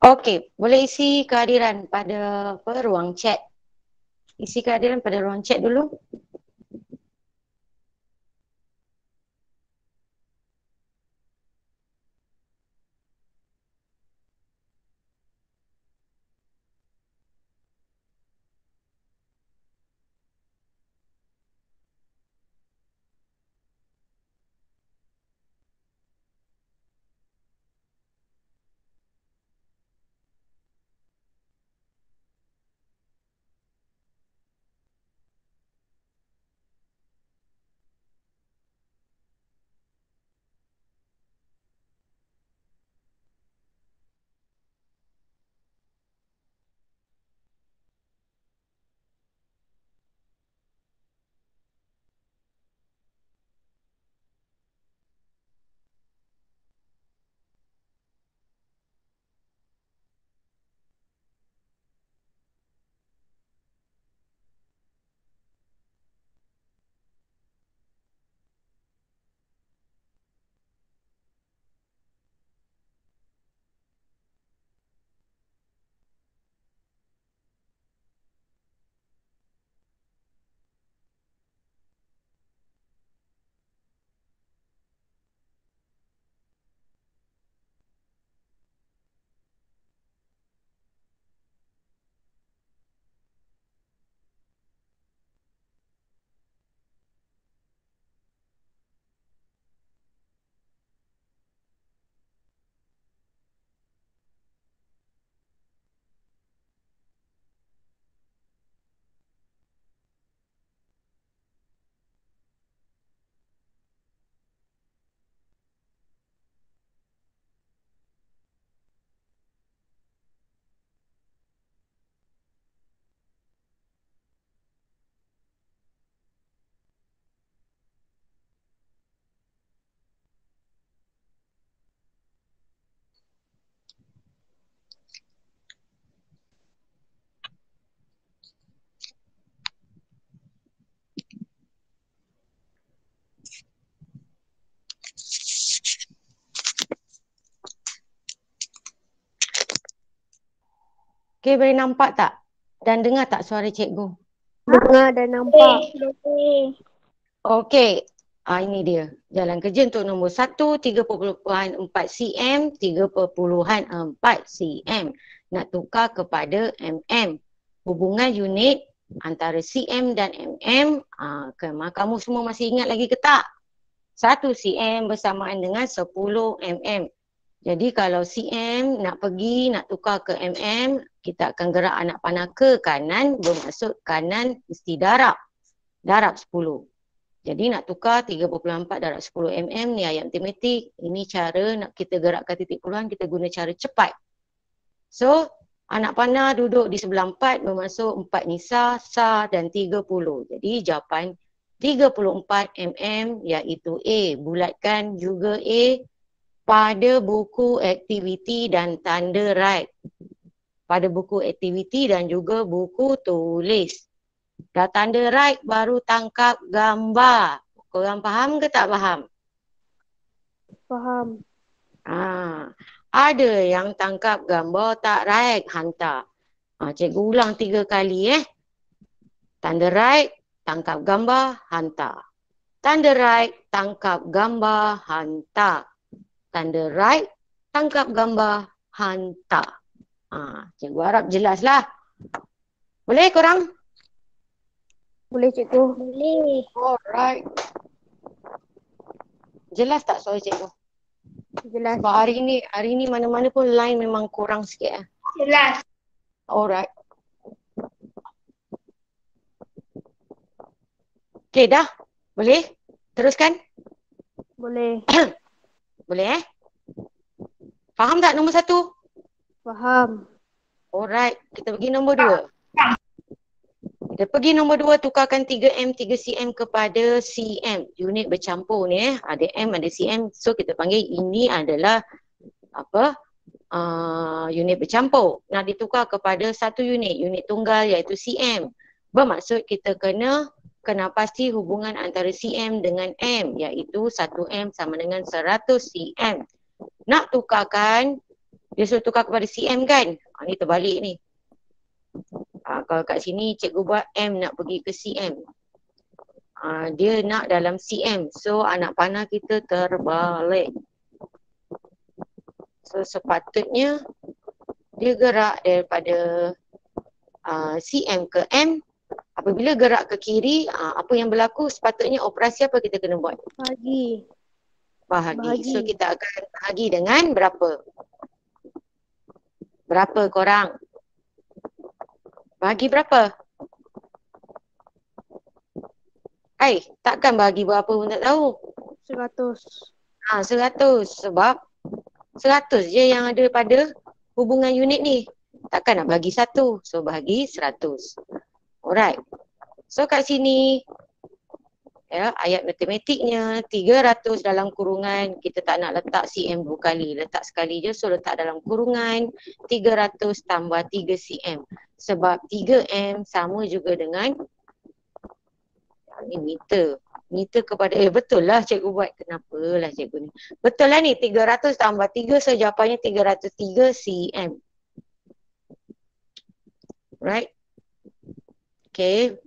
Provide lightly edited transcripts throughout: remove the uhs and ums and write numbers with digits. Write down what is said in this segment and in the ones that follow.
Okey, boleh isi kehadiran pada ruang chat. Isi kehadiran pada ruang chat dulu. Okey, boleh nampak tak? Dan dengar tak suara cikgu? Dengar dan nampak. Okey, ini dia. Jalan kerja untuk nombor 1, 3.4 cm, 3.4 cm. Nak tukar kepada mm. Hubungan unit antara cm dan mm, kamu semua masih ingat lagi ke tak? 1 cm bersamaan dengan 10 mm. Jadi kalau cm nak tukar ke mm, kita akan gerak anak panah ke kanan, bermaksud kanan mesti darab. Darab 10. Jadi nak tukar 3.4 darab 10 mm ni ayat matematik. Ini cara nak kita gerakkan titik puluhan, kita guna cara cepat. So, anak panah duduk di sebelah 4, bermaksud 4 ni sah dan 30. Jadi jawapan 34 mm iaitu A. Bulatkan juga A pada buku aktiviti dan tanda right. Pada buku aktiviti dan juga buku tulis. Dah tanda right baru tangkap gambar. Korang faham ke tak faham? Faham. Ada yang tangkap gambar tak right, hantar. Cikgu ulang 3 kali Tanda right, tangkap gambar, hantar. Tanda right, tangkap gambar, hantar. Tanda right, tangkap gambar, hantar. Cikgu harap jelaslah. Boleh korang? Boleh cikgu? Boleh. Alright. Jelas tak soal cikgu? Jelas. Sebab hari ni mana-mana pun line memang kurang sikit. Jelas. Alright. Okay dah? Boleh? Teruskan? Boleh. Boleh Faham tak nombor 1? Faham. Alright. Kita pergi nombor 2. Kita pergi nombor 2, tukarkan 3M, 3cm kepada cm. Unit bercampur ni ada M, ada cm. So kita panggil ini adalah apa? Unit bercampur. Nak ditukar kepada satu unit tunggal iaitu cm. Bermaksud kita kena pasti hubungan antara cm dengan m, iaitu 1m sama dengan 100 cm. Nak tukarkan Dia suruh tukar kepada cm kan? Ni terbalik ni. Kalau kat sini cikgu buat M nak pergi ke cm. Dia nak dalam cm. So anak panah kita terbalik. So sepatutnya dia gerak daripada cm ke m. Apabila gerak ke kiri, apa yang berlaku? Sepatutnya operasi apa kita kena buat? Bahagi. So kita akan bahagi dengan berapa? Berapa korang? Bahagi berapa? Takkan bahagi berapa pun tak tahu. 100. 100. Sebab 100 je yang ada pada hubungan unit ni. Takkan nak bagi 1. So bahagi 100. Alright. So kat sini, ayat matematiknya 300 dalam kurungan. Kita tak nak letak cm 2 kali. Letak sekali je. So letak dalam kurungan 300 tambah 3 cm. Sebab 3m sama juga dengan ni meter. Meter kepada, betul lah cikgu buat. Kenapa lah cikgu ni? Betul lah ni, 300 tambah 3, so jawapannya 303 cm. Right? Okay.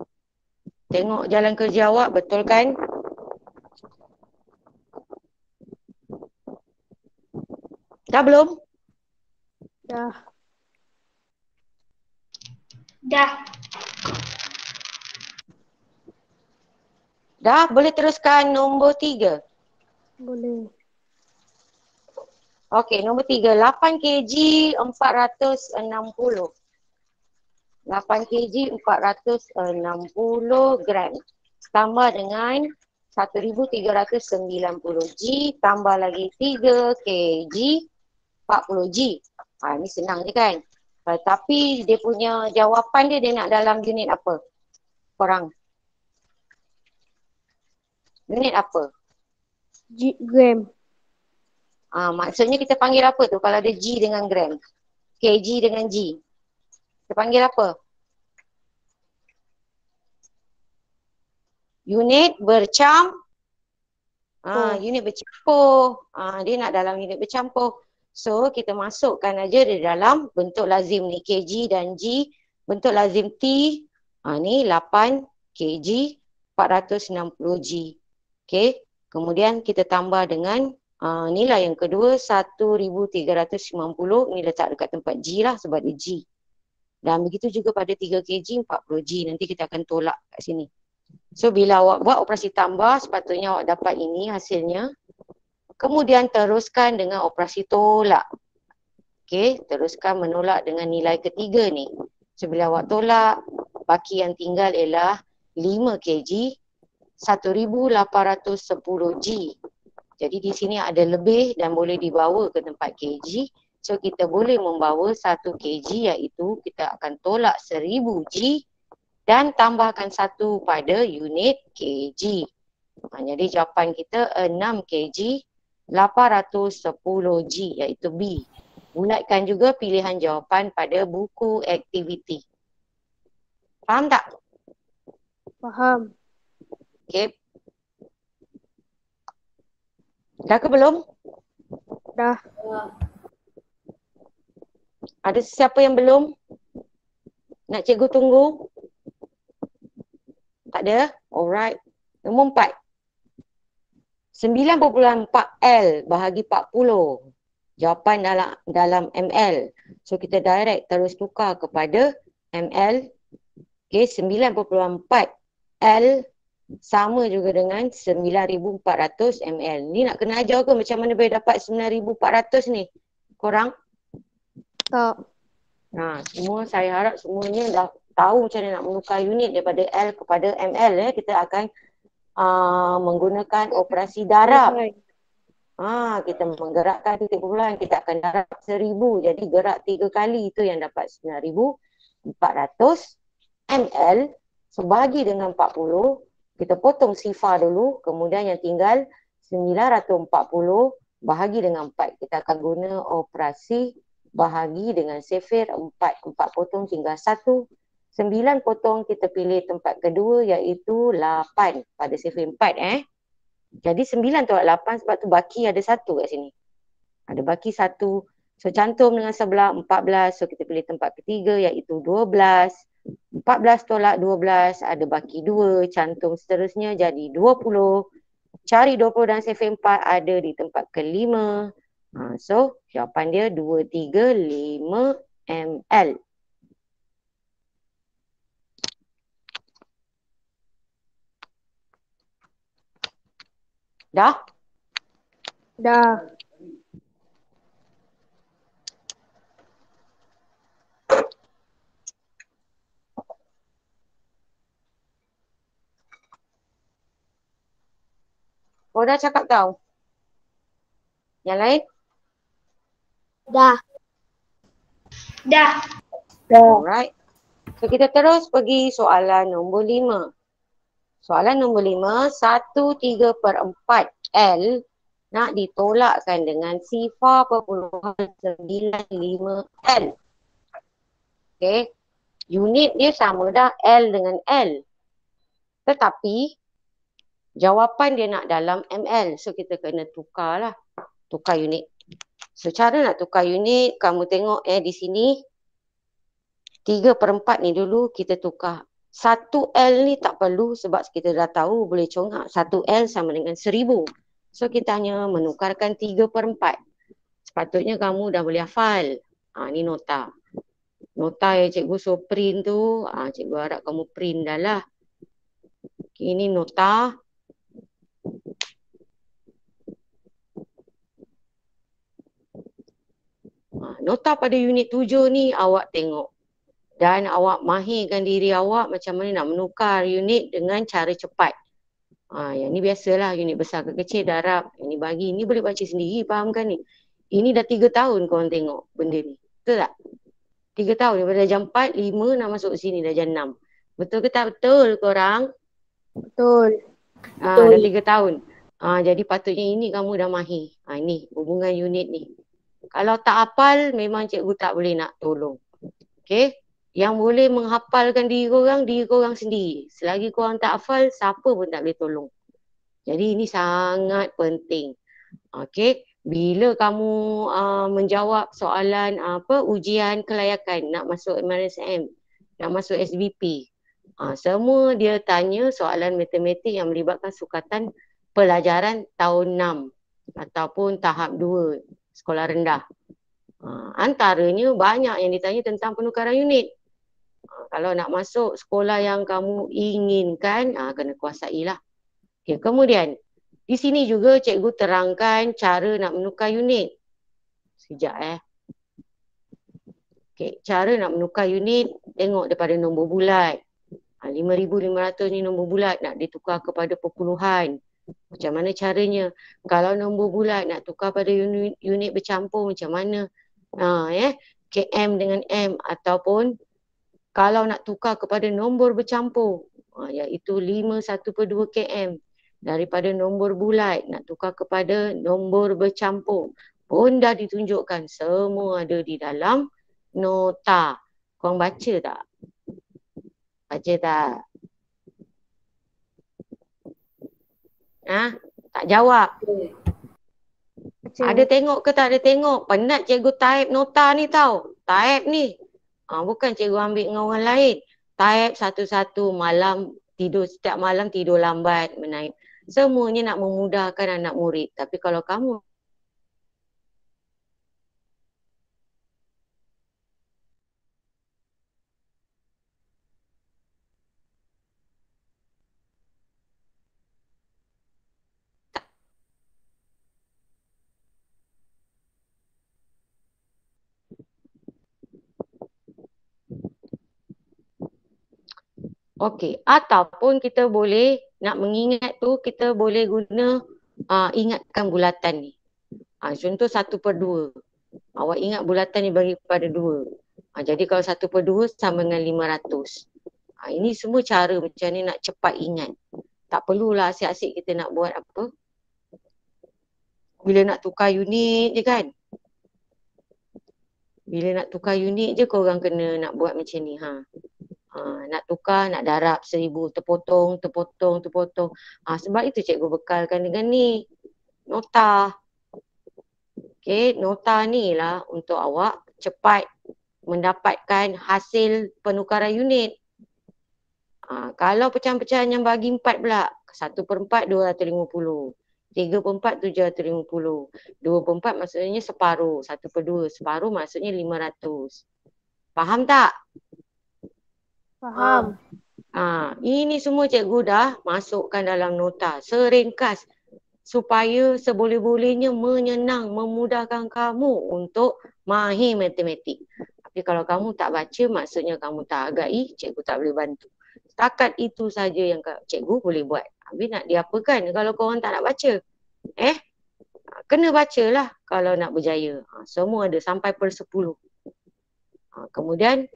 Tengok jalan kerja awak, betul kan? Dah belum? Dah. Dah? Boleh teruskan nombor 3? Boleh. Okey, nombor 3. 8 kg 460. 8 kg 460 gram. Tambah dengan 1390 G. Tambah lagi 3 kg 40 G. Ni senang je kan? Tapi dia punya jawapan dia nak dalam unit apa? Korang. Unit apa? Gram. Maksudnya kita panggil apa tu kalau ada G dengan gram? Kg dengan G. Kita panggil apa? Unit unit bercampur. Dia nak dalam unit bercampur. So kita masukkan aja di dalam bentuk lazim ni kg dan G. Bentuk lazim T. Ni 8 kg 460 G. Okay. Kemudian kita tambah dengan nilai yang kedua 1390. Ni letak dekat tempat G lah sebab dia G. Dan begitu juga pada 3 kg 40 G. Nanti kita akan tolak kat sini. So bila awak buat operasi tambah, sepatutnya awak dapat ini hasilnya. Kemudian teruskan dengan operasi tolak. Okey, teruskan menolak dengan nilai ketiga ni. So bila awak tolak, baki yang tinggal ialah 5 kg 1810 G. Jadi di sini ada lebih dan boleh dibawa ke tempat kg. So kita boleh membawa 1 kg iaitu kita akan tolak 1000 G dan tambahkan 1 pada unit kg. Jadi jawapan kita 6 kg 810 G iaitu B. Bulatkan juga pilihan jawapan pada buku aktiviti. Faham tak? Faham. Okey. Dah ke belum? Dah. Ada siapa yang belum? Nak cikgu tunggu? Tak ada? Alright. Nombor 4. 9.4 L bahagi 40. Jawapan dalam ML. So kita direct terus tukar kepada ML. Okay, 9.4 L sama juga dengan 9400 ml. Ni nak kena ajar ke macam mana boleh dapat 9400 ni? Korang? Tak. Semua saya harap semuanya dah tahu macam mana nak menukar unit daripada L kepada ml. Kita akan menggunakan operasi darab. Kita menggerakkan titik perpuluhan, kita akan darab 1000. Jadi gerak 3 kali itu yang dapat 9400 ml. So bagi dengan 40, kita potong sifar dulu, kemudian yang tinggal 940 bahagi dengan 4. Kita akan guna operasi bahagi dengan sifir 4. 4 potong tinggal 1. 9 potong kita pilih tempat kedua iaitu 8 pada sifir 4. Jadi 9 tolak 8 sebab tu baki ada 1 kat sini. Ada baki 1. So cantum dengan sebelah 14. So kita pilih tempat ketiga iaitu 12. 14 tolak 12 ada baki 2. Cantum seterusnya jadi 20. Cari 20 dan sifar 4 ada di tempat kelima. So jawapan dia 235 ml. Dah? Dah. Oh dah cakap tau? Yang lain? Dah. Dah. Alright. So kita terus pergi soalan nombor 5. Soalan nombor 5, 1/3/4 L nak ditolakkan dengan sifar perpuluhan 95 L. Okay. Unit dia sama dah L dengan L. Tetapi jawapan dia nak dalam ml. So kita kena tukar lah. Tukar unit. So cara nak tukar unit, kamu tengok di sini 3/4 ni dulu kita tukar. 1L ni tak perlu sebab kita dah tahu boleh congak 1L sama dengan 1000. So kita hanya menukarkan 3/4. Sepatutnya kamu dah boleh hafal. Ni nota. Nota yang cikgu suruh print tu, cikgu harap kamu print dah lah. Okay, ini nota. Nota pada unit 7 ni awak tengok. Dan awak mahirkan diri awak macam mana nak menukar unit dengan cara cepat. Yang ni biasalah, unit besar ke kecil, darab. Yang ni bagi, ni boleh baca sendiri, fahamkan ni. Ini dah 3 tahun korang tengok benda ni. Betul tak? 3 tahun, daripada jam 4, 5 nak masuk sini dah jam 6. Betul ke tak betul korang? Betul. Dah 3 tahun. Jadi patutnya ini kamu dah mahir. Ni hubungan unit ni. Kalau tak hafal, memang cikgu tak boleh nak tolong. Okay? Yang boleh menghafalkan diri korang sendiri. Selagi korang tak hafal, siapa pun tak boleh tolong. Jadi ini sangat penting. Okay? Bila kamu menjawab soalan ujian kelayakan nak masuk MRSM, nak masuk SBP, semua dia tanya soalan matematik yang melibatkan sukatan pelajaran tahun 6 ataupun tahap 2 sekolah rendah. Antaranya banyak yang ditanya tentang penukaran unit. Kalau nak masuk sekolah yang kamu inginkan, kena kuasailah. Okay, kemudian di sini juga cikgu terangkan cara nak menukar unit. Sekejap Okay, cara nak menukar unit, tengok daripada nombor bulat. 5,500 ni nombor bulat nak ditukar kepada perpuluhan. Macam mana caranya? Kalau nombor bulat nak tukar pada unit bercampur macam mana? KM dengan M ataupun kalau nak tukar kepada nombor bercampur, iaitu 5/1/2 km. Daripada nombor bulat nak tukar kepada nombor bercampur pun dah ditunjukkan. Semua ada di dalam nota. Korang baca tak? Baca tak? Tak jawab. Baca. Ada tengok ke tak ada tengok? Penat cikgu type nota ni tau. Type ni. Bukan cikgu ambil dengan orang lain. Type satu-satu malam tidur, setiap malam tidur lambat menaip. Semuanya nak memudahkan anak murid. Tapi kalau kamu okey, ataupun kita boleh nak mengingat tu, kita boleh guna ingatkan bulatan ni. Contoh 1/2. Awak ingat bulatan ni bagi kepada 2. Jadi kalau 1/2 sama dengan 500. Ini semua cara macam ni nak cepat ingat. Tak perlulah asyik-asyik kita nak buat apa. Bila nak tukar unit je kan. Bila nak tukar unit je korang kena nak buat macam ni. Nak tukar, nak darab 1000, terpotong. Sebab itu cikgu bekalkan dengan ni. Nota. Okey, nota ni lah untuk awak cepat mendapatkan hasil penukaran unit. Kalau pecahan-pecahan yang bagi 4 pula, 1/4 250. 3/4 750. 2/4 maksudnya separuh. 1/2 separuh maksudnya 500. Faham tak? Faham. Ini semua cikgu dah masukkan dalam nota seringkas supaya seboleh-bolehnya memudahkan kamu untuk mahir matematik. Tapi kalau kamu tak baca, maksudnya kamu tak hargai, cikgu tak boleh bantu. Setakat itu saja yang cikgu boleh buat. Habis nak diapakan kalau korang tak nak baca? Kena bacalah kalau nak berjaya. Semua ada sampai per 10. Kemudian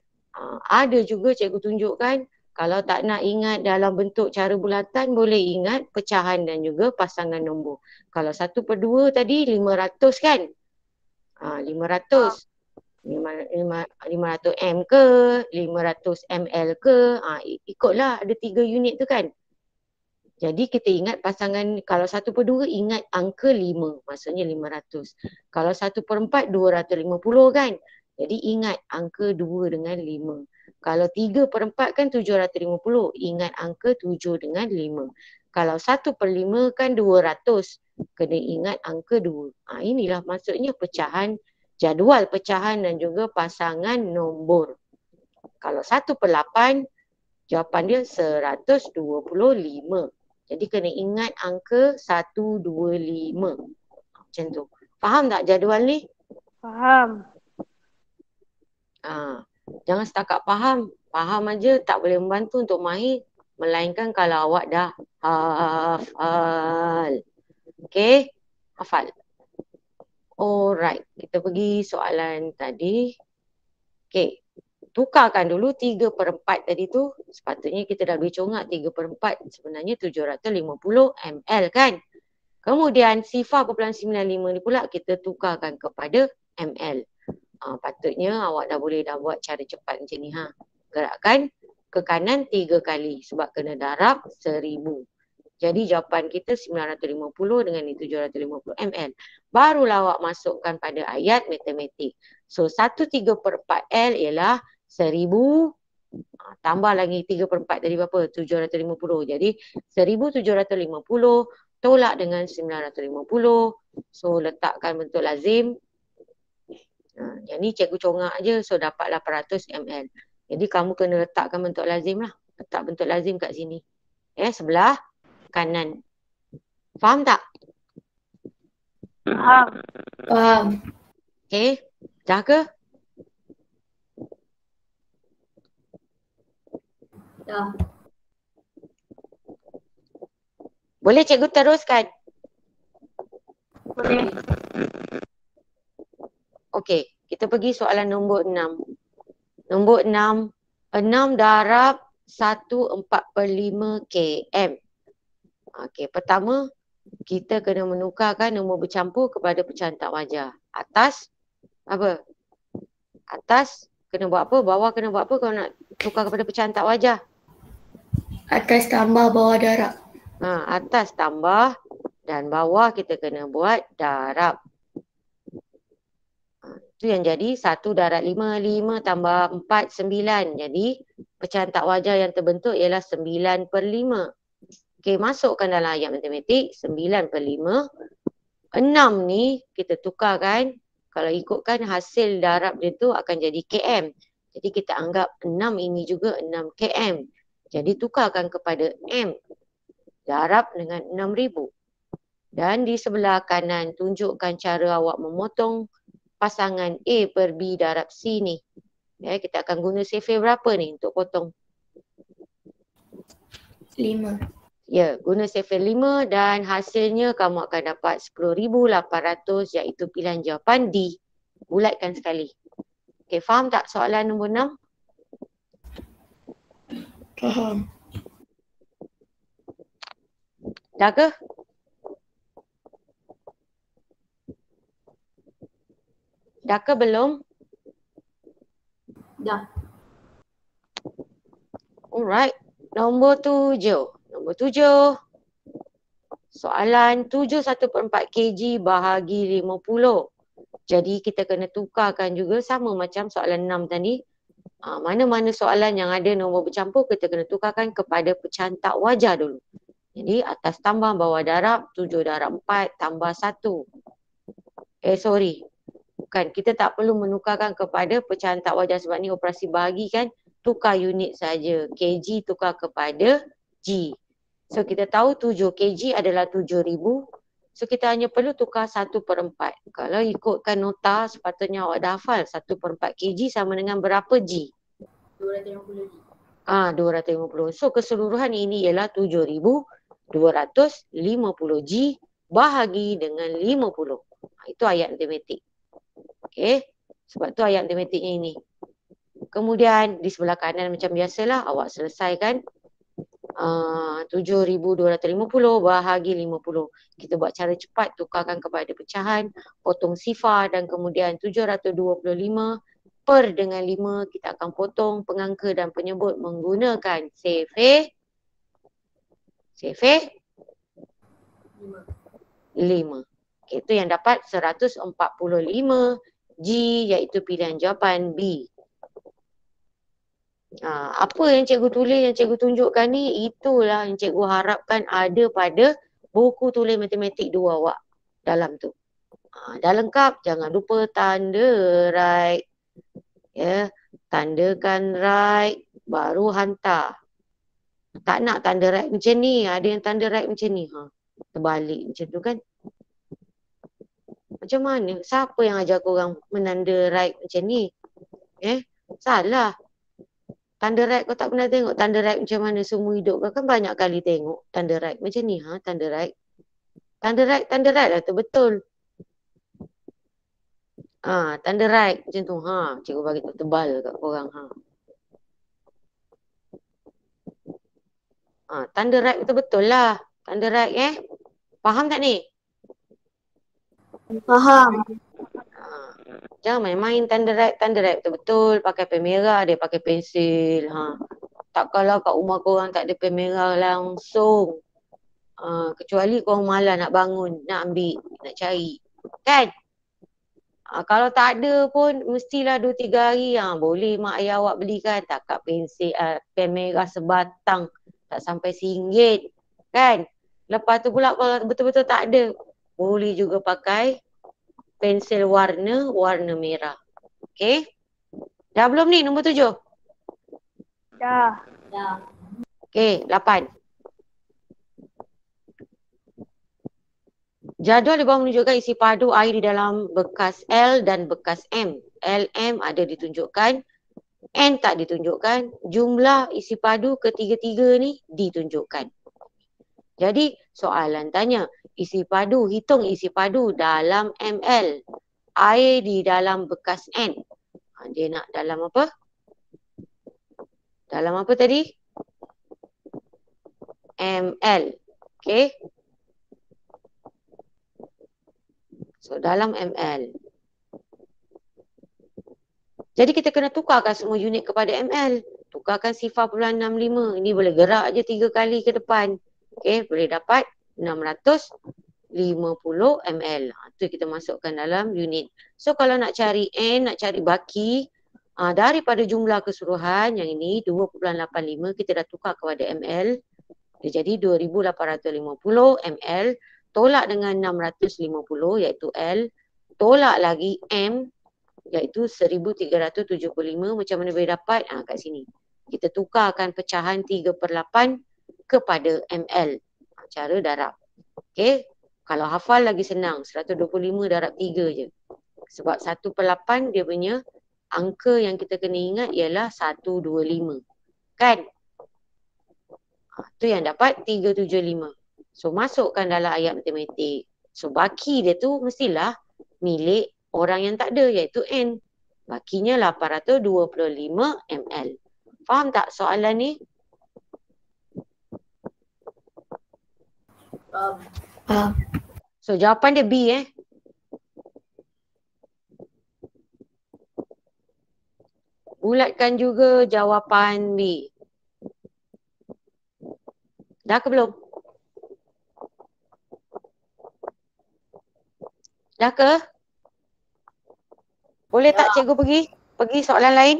ada juga cikgu tunjukkan kalau tak nak ingat dalam bentuk cara bulatan, boleh ingat pecahan dan juga pasangan nombor. Kalau 1/2 tadi 500 kan? 500. 500 M ke, 500 ml ke, ikutlah ada 3 unit tu kan. Jadi kita ingat pasangan, kalau 1/2 ingat angka 5, maksudnya 500. Kalau 1/4 250 kan. Jadi ingat angka 2 dengan 5. Kalau 3/4 kan 750, ingat angka 7 dengan 5. Kalau 1/5 kan 200, kena ingat angka 2. Inilah maksudnya pecahan, jadual pecahan dan juga pasangan nombor. Kalau 1/8, jawapan dia 125. Jadi kena ingat angka 125. Macam tu. Faham tak jadual ni? Faham. Jangan setakat faham. Faham aja tak boleh membantu untuk mahir. Melainkan kalau awak dah hafal. Okey? Hafal. Alright. Kita pergi soalan tadi. Okey. Tukarkan dulu 3/4 tadi tu. Sepatutnya kita dah boleh congak 3/4. Sebenarnya 750 ml kan? Kemudian sifar 0.95 ni pula kita tukarkan kepada ml. Patutnya awak dah boleh buat cara cepat macam ni. Gerakkan ke kanan 3 kali sebab kena darab 1000. Jadi jawapan kita 950 dengan 750 ml. Barulah awak masukkan pada ayat matematik. So 1/3/4 L ialah 1000. Tambah lagi 3/4 tadi berapa? 750. Jadi 1750 tolak dengan 950. So letakkan bentuk lazim. Yang ni cikgu congak je, so dapatlah 800 ml. Jadi kamu kena letakkan bentuk lazim lah. Letak bentuk lazim kat sini. Sebelah kanan. Faham tak? Faham. Okey, dah ke? Dah. Boleh cikgu teruskan? Boleh. Okey, kita pergi soalan nombor 6. Nombor 6, 6 darab 1/4/5 km. Okey, pertama kita kena menukarkan nombor bercampur kepada pecahan tak wajar. Atas apa? Atas kena buat apa? Bawah kena buat apa kalau nak tukar kepada pecahan tak wajar? Atas tambah bawah darab. Atas tambah dan bawah kita kena buat darab. Itu yang jadi 1 darab 5, 5 tambah 4, 9. Jadi pecahan tak wajar yang terbentuk ialah 9/5. Okey, masukkan dalam ayat matematik 9/5. 6 ni kita tukarkan. Kalau ikutkan hasil darab dia tu akan jadi km. Jadi kita anggap 6 ini juga 6 km. Jadi tukarkan kepada m. Darab dengan 6000. Dan di sebelah kanan tunjukkan cara awak memotong pasangan A per B darab C ni. Kita akan guna sifir berapa ni untuk potong? 5. Guna sifir 5 dan hasilnya kamu akan dapat 10,800 iaitu pilihan jawapan D. Bulatkan sekali. Okey, faham tak soalan nombor 6? Faham. Dah ke? Dah ke belum? Dah. Alright. Nombor 7. Nombor 7. Soalan 7 1/4 kg bahagi 50. Jadi kita kena tukarkan juga sama macam soalan 6 tadi. Mana-mana soalan yang ada nombor bercampur, kita kena tukarkan kepada pecahan tak wajar dulu. Jadi atas tambah bawah darab, 7 darab 4 tambah 1. Bukan, kita tak perlu menukarkan kepada pecahan tak wajar sebab ni operasi bahagi kan. Tukar unit saja. kg tukar kepada G. So kita tahu 7 kg adalah 7,000. So kita hanya perlu tukar 1/4. Kalau ikutkan nota sepatutnya awak dah hafal 1/4 kg sama dengan berapa G? 250 G. 250. So keseluruhan ini ialah 7,250 G bahagi dengan 50. Itu ayat matematik. Okey. Sebab tu ayat matematiknya ini. Kemudian di sebelah kanan macam biasalah awak selesaikan 7,250 bahagi 50. Kita buat cara cepat, tukarkan kepada pecahan, potong sifar dan kemudian 725 per dengan 5 kita akan potong pengangka dan penyebut menggunakan save 5. Itu yang dapat 145 G iaitu pilihan jawapan B. Apa yang cikgu tulis, yang cikgu tunjukkan ni, itulah yang cikgu harapkan ada pada buku tulis matematik 2 awak dalam tu. Dah lengkap, jangan lupa tanda right. Ya, tandakan right, baru hantar. Tak nak tanda right macam ni, ada yang tanda right macam ni. Terbalik macam tu kan. Macam mana? Siapa yang ajar korang menanda right macam ni? Salah. Tanda right kau tak pernah tengok tanda right macam mana semua hidup kau kan banyak kali tengok tanda right macam ni tanda right. Tanda right lah tu betul. Tanda right macam tu cikgu bagi tu tebal kat korang tanda right betul-betul lah. Tanda right faham tak ni? Faham. Jangan main-main tanda right betul-betul. Pakai pen merah, dia pakai pensil. Takkanlah kat rumah korang tak ada pen merah langsung. Kecuali korang malas nak bangun, nak ambil, nak cari. Kan? Kalau tak ada pun mestilah 2-3 hari boleh mak ayah awak belikan. Takat pensil, pen merah sebatang. Tak sampai RM1. Kan? Lepas tu pula kalau betul-betul tak ada, boleh juga pakai pensil warna merah. Okey? Dah belum ni nombor 7? Dah. Okey, 8. Jadual di bawah menunjukkan isi padu air di dalam bekas L dan bekas M. L, M ada ditunjukkan, N tak ditunjukkan. Jumlah isi padu ketiga-tiga ni ditunjukkan. Jadi soalan tanya, hitung isi padu dalam ml. Air di dalam bekas N. Dia nak dalam apa? Dalam apa tadi? ml. Okey. So dalam ml. Jadi kita kena tukarkan semua unit kepada ml. Tukarkan sifar 0.65. Ini boleh gerak je 3 kali ke depan. Okey, boleh dapat 650 ml. Itu kita masukkan dalam unit. So kalau nak cari N, nak cari baki, daripada jumlah keseluruhan yang ini 2.85 kita dah tukar kepada ml. Dia jadi 2,850 ml. Tolak dengan 650 iaitu L. Tolak lagi M iaitu 1,375. Macam mana boleh dapat? Kat sini. Kita tukarkan pecahan 3/8 kepada ml. Cara darab. Okey. Kalau hafal lagi senang. 125 darab 3 je. Sebab 1/8 dia punya angka yang kita kena ingat ialah 125. Kan? Tu yang dapat 375. So masukkan dalam ayat matematik. So baki dia tu mestilah milik orang yang tak ada iaitu N. Bakinya 825 ml. Faham tak soalan ni? Faham. So jawapan dia B Bulatkan juga jawapan B. Dah ke belum? Dah ke? Boleh tak cikgu pergi? Pergi soalan lain?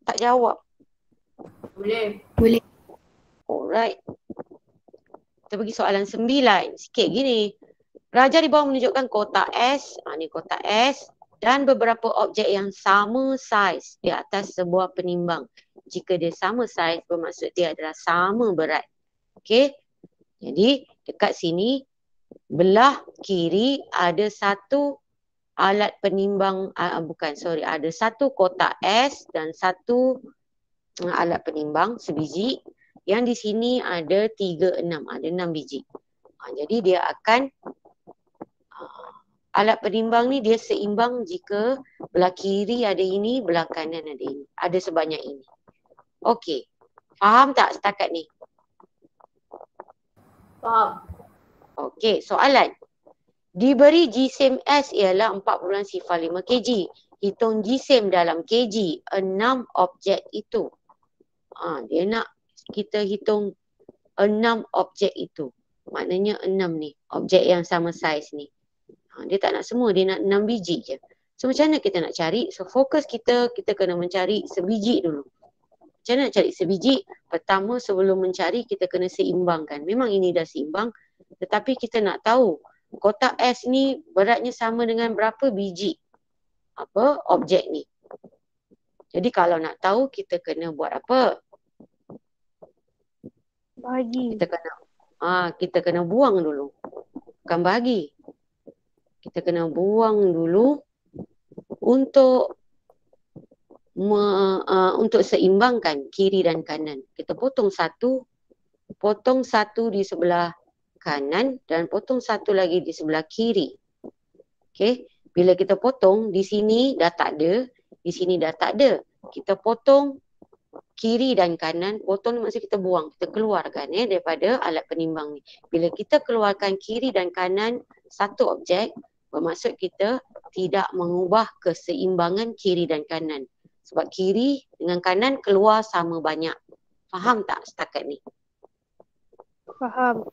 Tak jawab. Boleh. Alright. Kita pergi soalan 9. Sikit gini. Raja di bawah menunjukkan kotak S. Ni kotak S. Dan beberapa objek yang sama saiz di atas sebuah penimbang. Jika dia sama saiz, bermaksud dia adalah sama berat. Okey. Jadi, dekat sini, belah kiri ada satu alat penimbang, ada satu kotak S dan satu alat penimbang sebiji. Yang di sini ada 3, 6. Ada 6 biji. Jadi dia akan alat penimbang ni dia seimbang jika belah kiri ada ini, belah kanan ada ini. Ada sebanyak ini. Okey. Faham tak setakat ni? Faham. Okey, soalan. Diberi jisim S ialah 4.05 kg. Hitung jisim dalam kg 6 objek itu. Dia nak kita hitung 6 objek itu. Maknanya 6 ni, objek yang sama saiz ni. Dia tak nak semua, dia nak 6 biji je. So macam mana kita nak cari? So fokus kita kena mencari sebiji dulu. Macam mana nak cari sebiji? Pertama sebelum mencari kita kena seimbangkan. Memang ini dah seimbang. Tetapi kita nak tahu kotak S ni beratnya sama dengan berapa biji objek ni. Jadi kalau nak tahu kita kena buat apa? Bahagi. Kita kena buang dulu. Bukan bahagi. Kita kena buang dulu untuk seimbangkan kiri dan kanan. Kita potong satu di sebelah kanan dan potong satu lagi di sebelah kiri. Okey, bila kita potong di sini dah tak ada, di sini dah tak ada. Kita potong kiri dan kanan, potong ni maksud kita buang, kita keluarkan daripada alat penimbang ni. Bila kita keluarkan kiri dan kanan satu objek, bermaksud kita tidak mengubah keseimbangan kiri dan kanan. Sebab kiri dengan kanan keluar sama banyak. Faham tak setakat ni? Faham.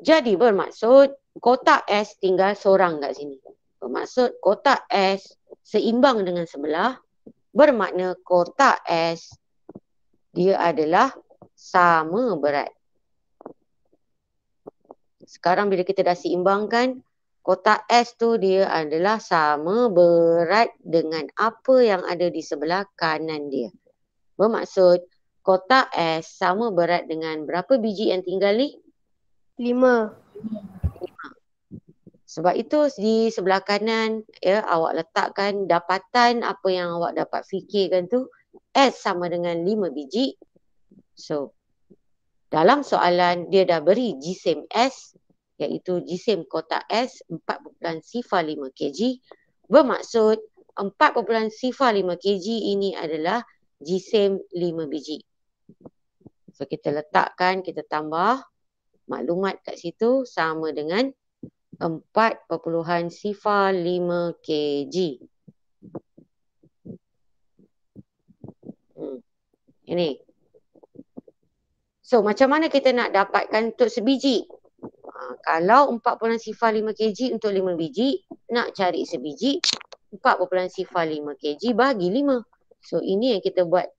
Jadi bermaksud kotak S tinggal seorang kat sini. Bermaksud kotak S seimbang dengan sebelah. Bermakna kotak S dia adalah sama berat. Sekarang bila kita dah seimbangkan, kotak S tu dia adalah sama berat dengan apa yang ada di sebelah kanan dia. Bermaksud kotak S sama berat dengan berapa biji yang tinggal ni? 5. Sebab itu di sebelah kanan awak letakkan dapatan apa yang awak dapat fikirkan tu S sama dengan 5 biji. So dalam soalan dia dah beri jisim S iaitu jisim kotak S 4.05 kg. Bermaksud 4.05 kg ini adalah jisim 5 biji. So kita letakkan, kita tambah maklumat kat situ sama dengan 4.05 kg. Ini. So macam mana kita nak dapatkan untuk sebiji? Kalau 4.05 kg untuk 5 biji, nak cari sebiji 4.05 kg bagi 5. So ini yang kita buat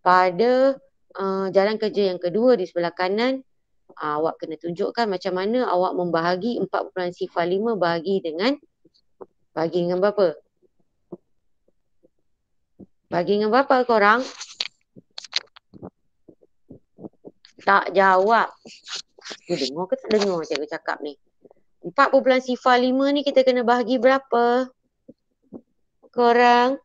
pada jalan kerja yang kedua di sebelah kanan. Awak kena tunjukkan macam mana awak membahagi 4.05 bagi dengan berapa? Bagi dengan berapa korang? Tak jawab. Dengar ke tak dengar cikgu cakap ni? 4.05 ni kita kena bahagi berapa? Korang?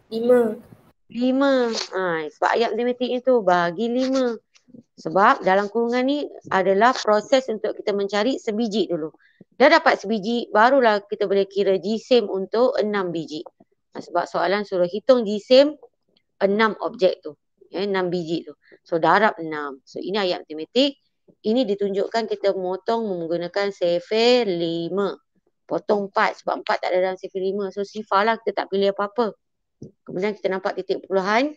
5. 5. Sebab ayat matematik ni tu bagi 5. Sebab dalam kurungan ni adalah proses untuk kita mencari sebiji dulu. Dah dapat sebiji, barulah kita boleh kira jisim untuk 6 biji. Sebab soalan suruh hitung jisim 6 objek tu. 6 biji tu. So darab 6. So ini ayat matematik. Ini ditunjukkan kita memotong menggunakan sifar 5. Potong 4 sebab 4 tak ada dalam sifar 5. So sifar lah, kita tak pilih apa-apa. Kemudian kita nampak titik puluhan.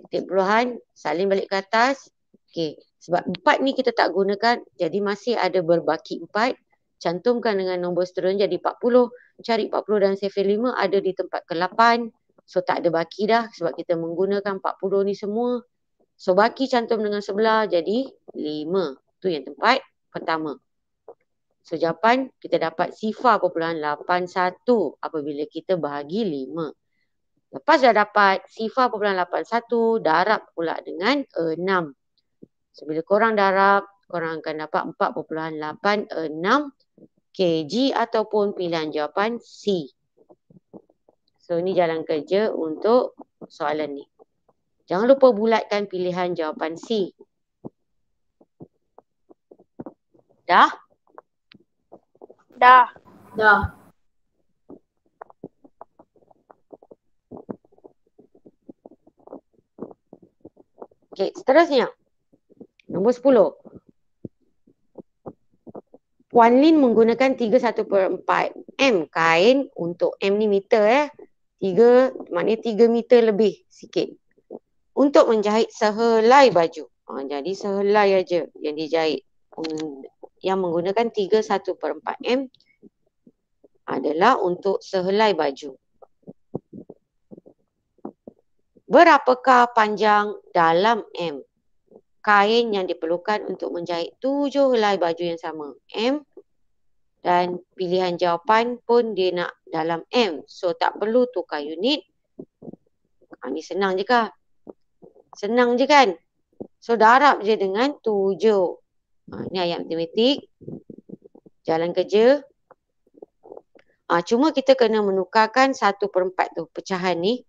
Titik puluhan, salin balik ke atas. Okey, Sebab 4 ni kita tak gunakan, jadi masih ada berbaki 4. Cantumkan dengan nombor seterusnya jadi 40. Cari 40 dan 5 ada di tempat ke-8. So tak ada baki dah sebab kita menggunakan 40 ni semua. So baki cantum dengan sebelah jadi 5. Tu yang tempat pertama. So jawapan kita dapat 0.81 apabila kita bahagi 5. Lepas dah dapat 0.81, darab pula dengan 6. So bila korang darab, korang akan dapat 4.86 kg ataupun pilihan jawapan C. So ini jalan kerja untuk soalan ni. Jangan lupa bulatkan pilihan jawapan C. Dah? Dah. Dah. Okey, seterusnya. Nombor 10. Puan Lin menggunakan 3/1/4 M kain untuk M ni meter 3, maknanya 3 meter lebih sikit. Untuk menjahit sehelai baju. Jadi sehelai aja yang dijahit. Yang menggunakan 3/1/4 M adalah untuk sehelai baju. Berapakah panjang dalam M? Kain yang diperlukan untuk menjahit 7 helai baju yang sama. M dan pilihan jawapan pun dia nak dalam M. So tak perlu tukar unit. Ni senang je kah? Senang je kan? So darab je dengan 7. Ni ayat matematik. Jalan kerja. Cuma kita kena menukarkan 1/4 tu pecahan ni.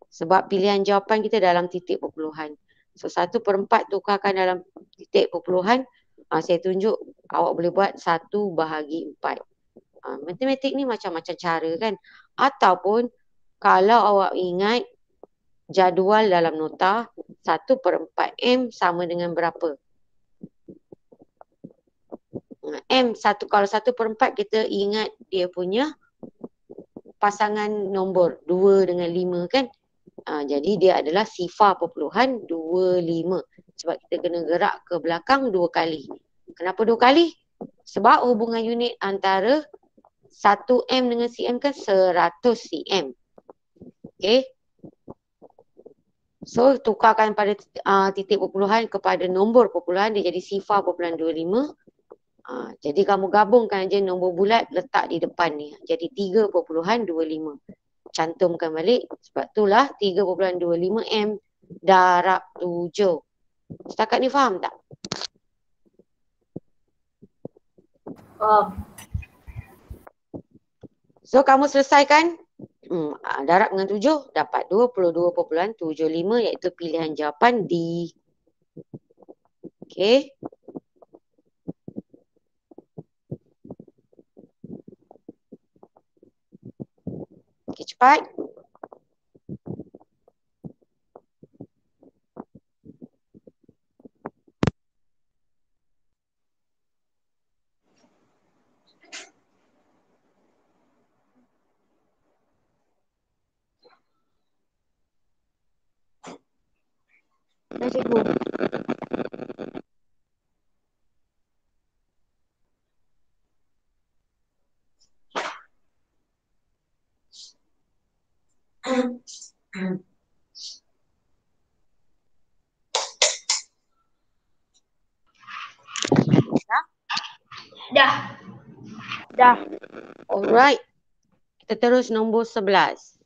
Sebab pilihan jawapan kita dalam titik perpuluhan. So 1/4 tukarkan dalam titik perpuluhan. Saya tunjuk awak boleh buat 1/4. Matematik ni macam-macam cara kan. Ataupun kalau awak ingat jadual dalam nota 1/4 M sama dengan berapa? M satu, kalau 1/4 kita ingat dia punya pasangan nombor 2 dengan 5 kan. Jadi dia adalah 0.25 sebab kita kena gerak ke belakang 2 kali. Kenapa 2 kali? Sebab hubungan unit antara 1 M dengan cm kan 100 cm. Okay. So tukarkan pada titik perpuluhan kepada nombor perpuluhan, dia jadi 0.25. Jadi kamu gabungkan aja nombor bulat letak di depan ni. Jadi 3.25. Cantumkan balik. Sebab itulah 3.25 M darab 7. Setakat ni faham tak? Faham. So kamu selesaikan. Darab dengan 7 dapat 22.75 iaitu pilihan jawapan D. Okey. Okey, cepat. Dah cikgu. Dah. Dah. Alright. Kita terus nombor 11.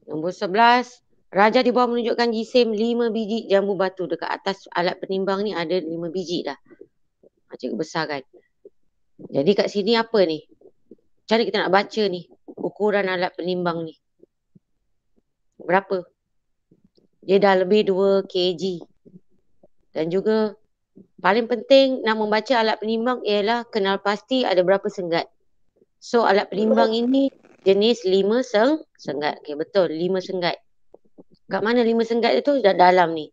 Nombor 11. Raja di bawah menunjukkan jisim 5 biji jambu batu. Dekat atas alat penimbang ni ada 5 biji dah. Cikgu besarkan. Jadi kat sini apa ni? Macam mana kita nak baca ni? Ukuran alat penimbang ni. Berapa? Dia dah lebih 2 kg. Dan juga paling penting nak membaca alat penimbang ialah kenal pasti ada berapa senggat. So alat penimbang ini jenis 5 senggat. Okay, betul, 5 senggat. Kat mana 5 senggat itu? Dah dalam ni.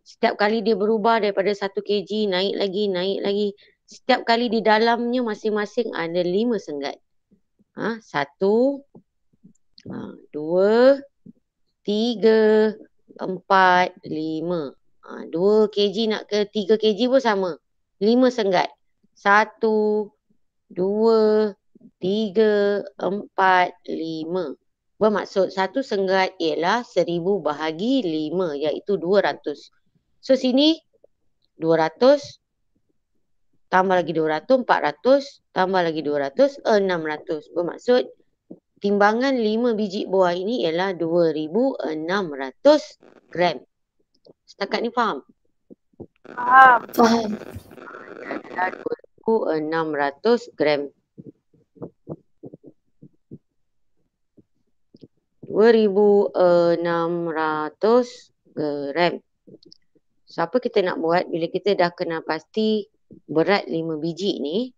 Setiap kali dia berubah daripada 1 kg, naik lagi. Setiap kali di dalamnya masing-masing ada 5 senggat. 1, 2, 3, 4, 5. 2 kg nak ke 3 kg pun sama. 5 senggat. 1, 2, 3, 4, 5. Bermaksud 1 senggat ialah 1000 bahagi 5 iaitu 200. So sini 200 tambah lagi 200, 400 tambah lagi 200, 600. Bermaksud timbangan 5 biji buah ini ialah 2600 gram. Setakat ni faham? Faham. Faham. Adalah 2600 gram. 2600 gram. So, apa kita nak buat bila kita dah kenal pasti berat 5 biji ni?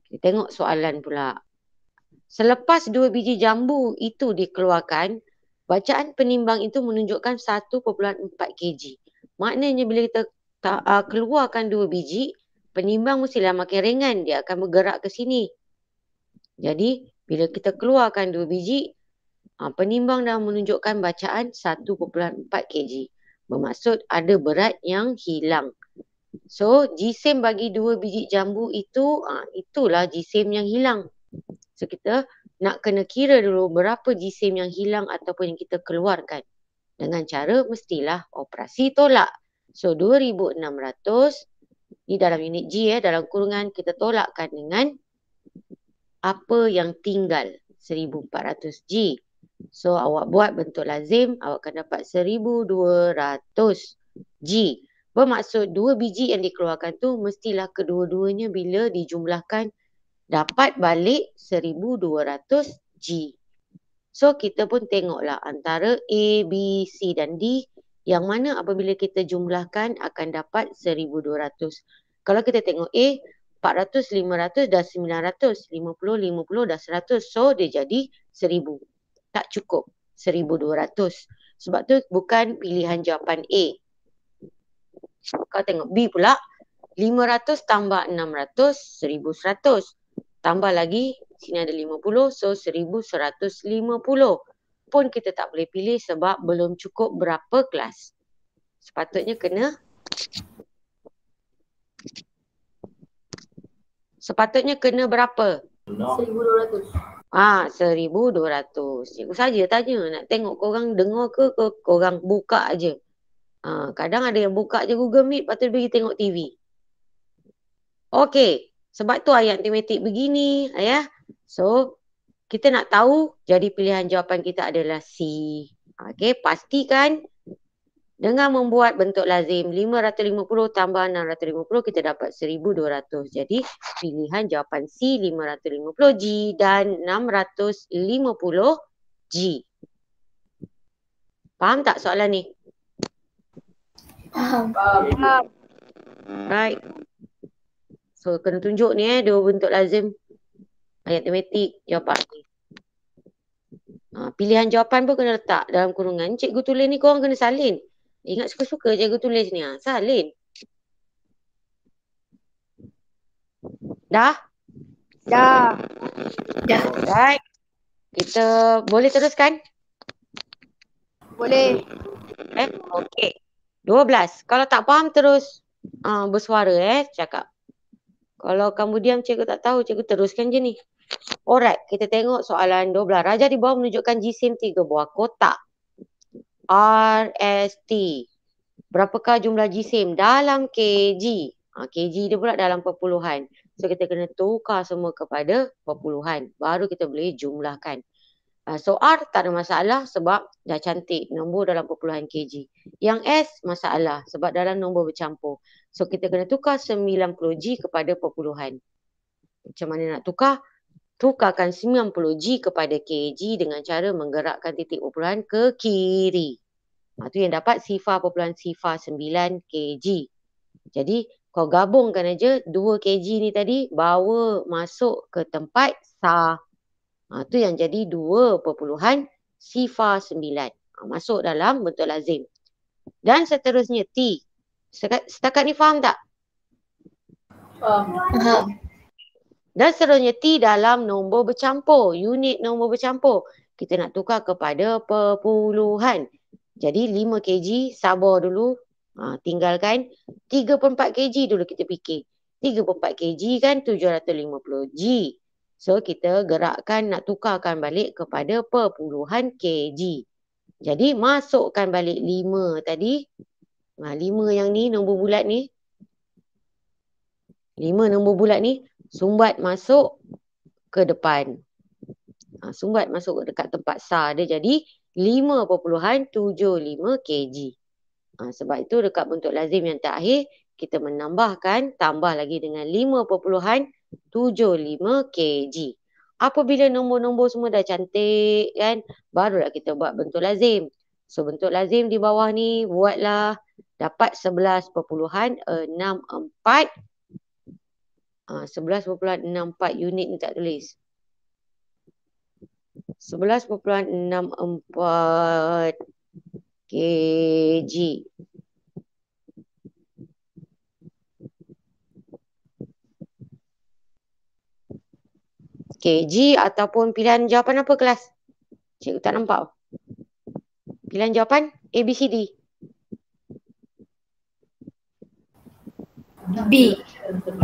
Kita tengok soalan pula. Selepas 2 biji jambu itu dikeluarkan, bacaan penimbang itu menunjukkan 1.4 kg. Maknanya bila kita keluarkan 2 biji, penimbang mestilah makin ringan. Dia akan bergerak ke sini. Jadi, bila kita keluarkan 2 biji, penimbang dah menunjukkan bacaan 1.4 kg. Bermaksud ada berat yang hilang. So, jisim bagi 2 biji jambu itu, itulah jisim yang hilang. So, kita nak kena kira dulu berapa jisim yang hilang ataupun yang kita keluarkan. Dengan cara mestilah operasi tolak. So, 2600 ni dalam unit G dalam kurungan kita tolakkan dengan apa yang tinggal, 1400 G. So, awak buat bentuk lazim, awak akan dapat 1200 G. Bermaksud 2 biji yang dikeluarkan tu mestilah kedua-duanya bila dijumlahkan dapat balik 1200 G. So, kita pun tengoklah antara A, B, C dan D yang mana apabila kita jumlahkan akan dapat 1200. Kalau kita tengok A, 400, 500 dah 900, 50, 50 dah 100. So, dia jadi 1000. Tak cukup 1200. Sebab tu bukan pilihan jawapan A. Kau tengok B pula. 500 tambah 600, 1100. Tambah lagi, sini ada 50, so 1150. Pun kita tak boleh pilih sebab belum cukup berapa kelas. Sepatutnya kena berapa? 1200. 1200. Cikgu saja tanya. Nak tengok korang dengar ke korang buka aje. Kadang ada yang buka je Google Meet, lepas tu pergi tengok TV. Okey. Sebab tu ayat matematik begini. So, kita nak tahu, jadi pilihan jawapan kita adalah C. Okey, pastikan dengan membuat bentuk lazim 550 tambah 650 kita dapat 1200. Jadi pilihan jawapan C 550 G dan 650 G. Faham tak soalan ni? Faham. Right. So kena tunjuk ni dua bentuk lazim ayat matematik jawapan ni. Pilihan jawapan pun kena letak dalam kurungan. Cikgu tulis ni korang kena salin. Ingat suka-suka cikgu tulis ni. Salin. Dah? Dah. Right. Kita boleh teruskan? Boleh. Okey. 12. Kalau tak faham terus bersuara cakap. Kalau kamu diam cikgu tak tahu, cikgu teruskan je ni. Alright, kita tengok soalan 12. Raja di bawah menunjukkan jisim 3 buah kotak. RST. Berapakah jumlah jisim dalam kg? Kg dia pula dalam perpuluhan. So kita kena tukar semua kepada perpuluhan. Baru kita boleh jumlahkan. So R tak ada masalah sebab dah cantik. Nombor dalam perpuluhan kg. Yang S masalah sebab dalam nombor bercampur. So kita kena tukar 90G kepada perpuluhan. Macam mana nak tukar? Tukarkan 90G kepada kg dengan cara menggerakkan titik perpuluhan ke kiri. Itu yang dapat sifar perpuluhan sifar 9 kg. Jadi kau gabungkan aja 2 kg ni tadi bawa masuk ke tempat SAR. Itu yang jadi 2 perpuluhan sifar 9. Masuk dalam bentuk lazim. Dan seterusnya T. Setakat ni faham tak? Faham. Dan seterusnya T dalam nombor bercampur. Unit nombor bercampur. Kita nak tukar kepada perpuluhan. Jadi 5 kg sabar dulu. Tinggalkan 3/4 kg dulu kita fikir. 3/4 kg kan 750 G. So kita gerakkan nak tukarkan balik kepada perpuluhan kg. Jadi masukkan balik 5 tadi. 5 yang ni nombor bulat ni. 5 nombor bulat ni sumbat masuk ke depan. Sumbat masuk dekat tempat SAR dia jadi 5.75 kg. Sebab itu dekat bentuk lazim yang terakhir kita menambahkan tambah lagi dengan 5.75 kg. Apabila nombor-nombor semua dah cantik kan, barulah kita buat bentuk lazim. So bentuk lazim di bawah ni buatlah dapat 11.64 11.64 unit ni tak tulis. 11.64 kg. kg ataupun pilihan jawapan apa kelas? Cikgu tak nampak. Pilihan jawapan A, B, C, D. B.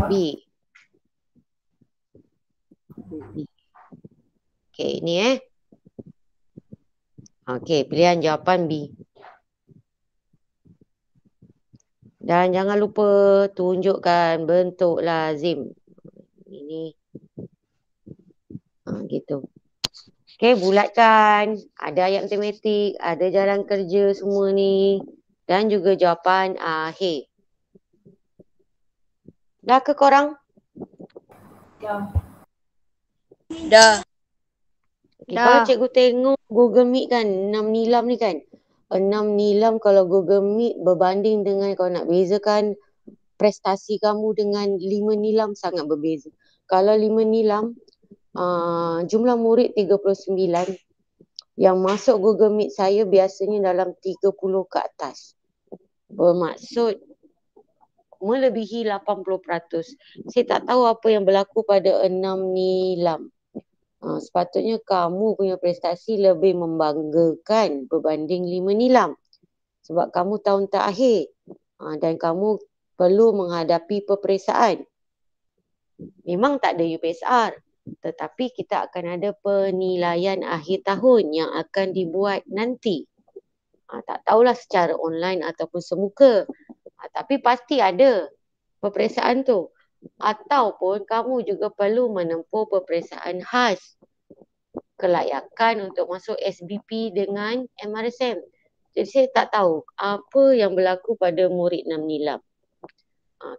B. Okey, ni Okey, pilihan jawapan B. Dan jangan lupa tunjukkan bentuk lazim. Ini. Gitu. Okey, bulatkan. Ada ayat matematik, ada jalan kerja semua ni. Dan juga jawapan akhir. Dah ke korang? Dah. Okay, kalau cikgu tengok Google Meet kan, 6 nilam ni kan. 6 nilam kalau Google Meet berbanding dengan kalau nak bezakan prestasi kamu dengan 5 nilam sangat berbeza. Kalau 5 nilam, jumlah murid 39. Yang masuk Google Meet saya biasanya dalam 30 ke atas. Bermaksud melebihi 80%. Saya tak tahu apa yang berlaku pada 6 nilam. Sepatutnya kamu punya prestasi lebih membanggakan berbanding 5 nilam. Sebab kamu tahun terakhir dan kamu perlu menghadapi peperiksaan. Memang tak ada UPSR. Tetapi kita akan ada penilaian akhir tahun yang akan dibuat nanti. Tak tahulah secara online ataupun semuka. Tapi pasti ada peperiksaan tu. Ataupun kamu juga perlu menempuh peperiksaan khas kelayakan untuk masuk SBP dengan MRSM. Jadi saya tak tahu apa yang berlaku pada murid 6 nilam.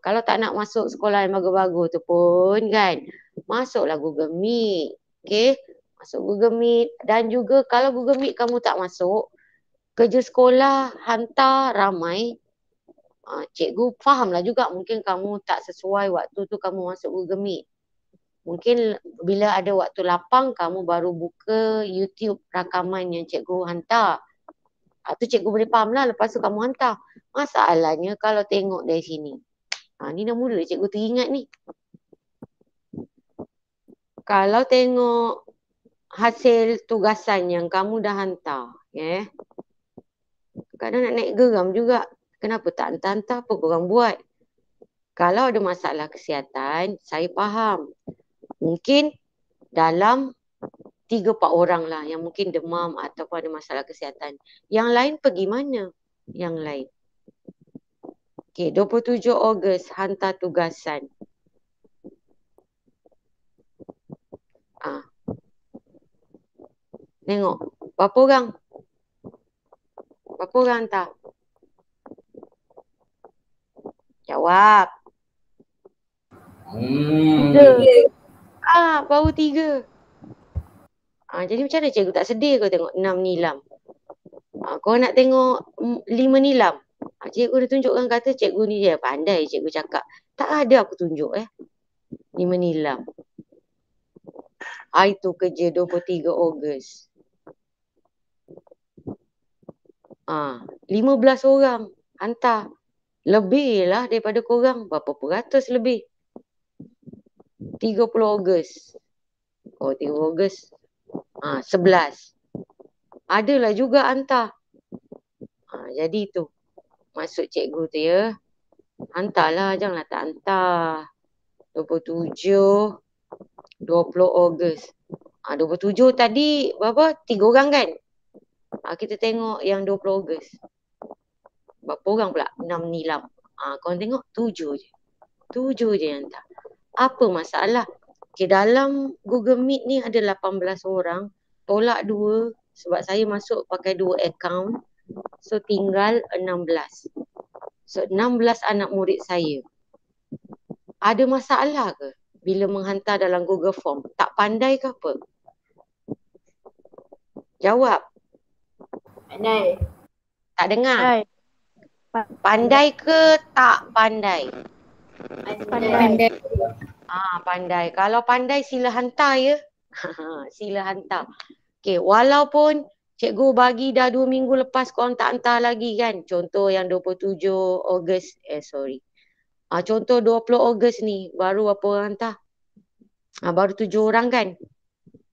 Kalau tak nak masuk sekolah yang bagus-bagus tu pun kan, masuklah Google Meet. Okay, masuk Google Meet. Dan juga kalau Google Meet kamu tak masuk, kerja sekolah hantar ramai. Cikgu fahamlah juga mungkin kamu tak sesuai waktu tu kamu masuk Google Meet. Mungkin bila ada waktu lapang kamu baru buka YouTube rakaman yang cikgu hantar. Tu cikgu boleh faham lah lepas tu kamu hantar. Masalahnya kalau tengok dari sini. Ni dah mula cikgu teringat ni. Kalau tengok hasil tugasan yang kamu dah hantar. Kadang nak naik geram juga. Kenapa tak hantar-hantar apa korang buat? Kalau ada masalah kesihatan, saya faham. Mungkin dalam 3-4 orang lah yang mungkin demam ataupun ada masalah kesihatan. Yang lain pergi mana? Yang lain. Okey, 27 Ogos hantar tugasan. Tengok, berapa orang? Berapa orang hantar? Jawab. 3. Baru 3. Jadi macam mana cikgu tak sedih kau tengok 6 nilam? Kau nak tengok 5 nilam? Cikgu dah tunjukkan kata cikgu ni dia pandai cikgu cakap. Tak ada aku tunjuk 5 nilam. Itu kerja 23 Ogos. 15 orang hantar. Lebih lah daripada korang. Berapa peratus lebih? 30 Ogos. 30 Ogos. 11. Adalah juga hantar. Jadi tu. maksud cikgu tu ya. Hantarlah, janganlah tak hantar. 27, 20 Ogos. 27 tadi berapa? 3 orang kan? Kita tengok yang 20 Ogos. Berapa orang pula? 6 nilam. Korang tengok 7 je. 7 je yang hantar. Apa masalah? Okay, dalam Google Meet ni ada 18 orang. Tolak 2 sebab saya masuk pakai 2 account. So tinggal 16. So 16 anak murid saya. Ada masalah ke bila menghantar dalam Google Form? Tak pandai ke apa? Jawab. Pandai. Tak dengar. Pandai. Pandai ke tak pandai? Pandai. Pandai. Kalau pandai sila hantar ya. Sila hantar. Okay, walaupun cikgu bagi dah 2 minggu lepas korang tak hantar lagi kan. Contoh yang 27 Ogos. Contoh 20 Ogos ni. Baru berapa orang hantar? Baru 7 orang kan.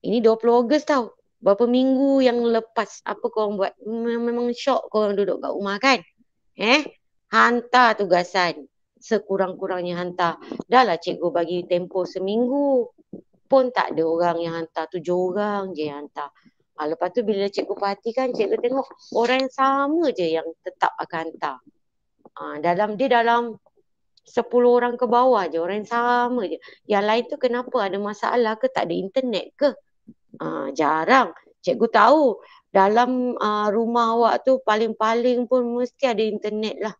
Ini 20 Ogos tau. Berapa minggu yang lepas. Apa korang buat? Memang syok korang duduk kat rumah kan. Hantar tugasan. Sekurang-kurangnya hantar. Dah lah cikgu bagi tempoh seminggu. Pun tak ada orang yang hantar. 7 orang je yang hantar. Lepas tu bila cikgu perhatikan, cikgu tengok orang yang sama je yang tetap akan hantar. Dalam 10 orang ke bawah je. Orang yang sama je. Yang lain tu kenapa? Ada masalah ke? Tak ada internet ke? Jarang. Cikgu tahu dalam rumah awak tu paling-paling pun mesti ada internet lah.